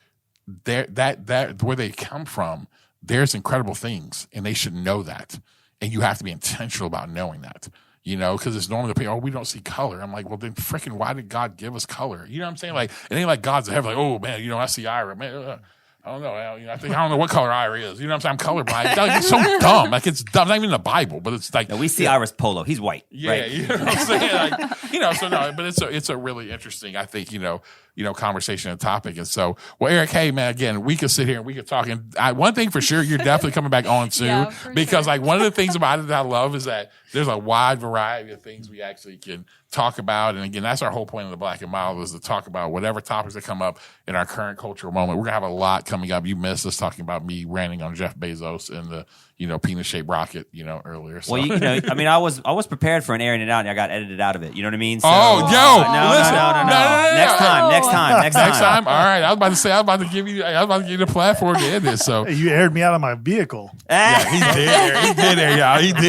that where they come from, there's incredible things, and they should know that. And you have to be intentional about knowing that. Because it's normally the people, we don't see color. I'm like, well, then freaking why did God give us color? You know what I'm saying? Like, it ain't like God's in heaven, like, oh man, I see Ira, man. I don't know. I don't know what color Ira is. You know what I'm saying? I'm colorblind. It's so dumb. Like, it's dumb. It's not even in the Bible, but it's like. No, we see Ira's polo. He's white. Yeah, right? You know what I'm saying? Like, so no, but it's a really interesting, I think, conversation and topic. And so, well, Eric, hey man, again, we could sit here and we could talk. And one thing for sure, you're definitely coming back on soon because like one of the things about it that I love is that there's a wide variety of things we actually can talk about. And again, that's our whole point of the Black and Mild, is to talk about whatever topics that come up in our current cultural moment. We're gonna have a lot coming up. You missed us talking about me ranting on Jeff Bezos and the penis-shaped rocket, earlier. So. Well, I mean, I was prepared for an airing it out, and I got edited out of it. You know what I mean? So, no. Next time. All right. I was about to give you the platform to end this. So you aired me out of my vehicle. Yeah, he did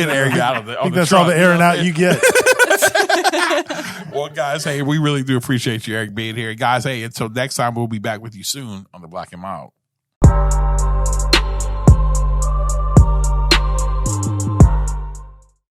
air you out of the. I think that's all the airing out you get. Well, guys, hey, we really do appreciate you, Eric, being here. Guys, hey, until next time, we'll be back with you soon on the Black and Mild.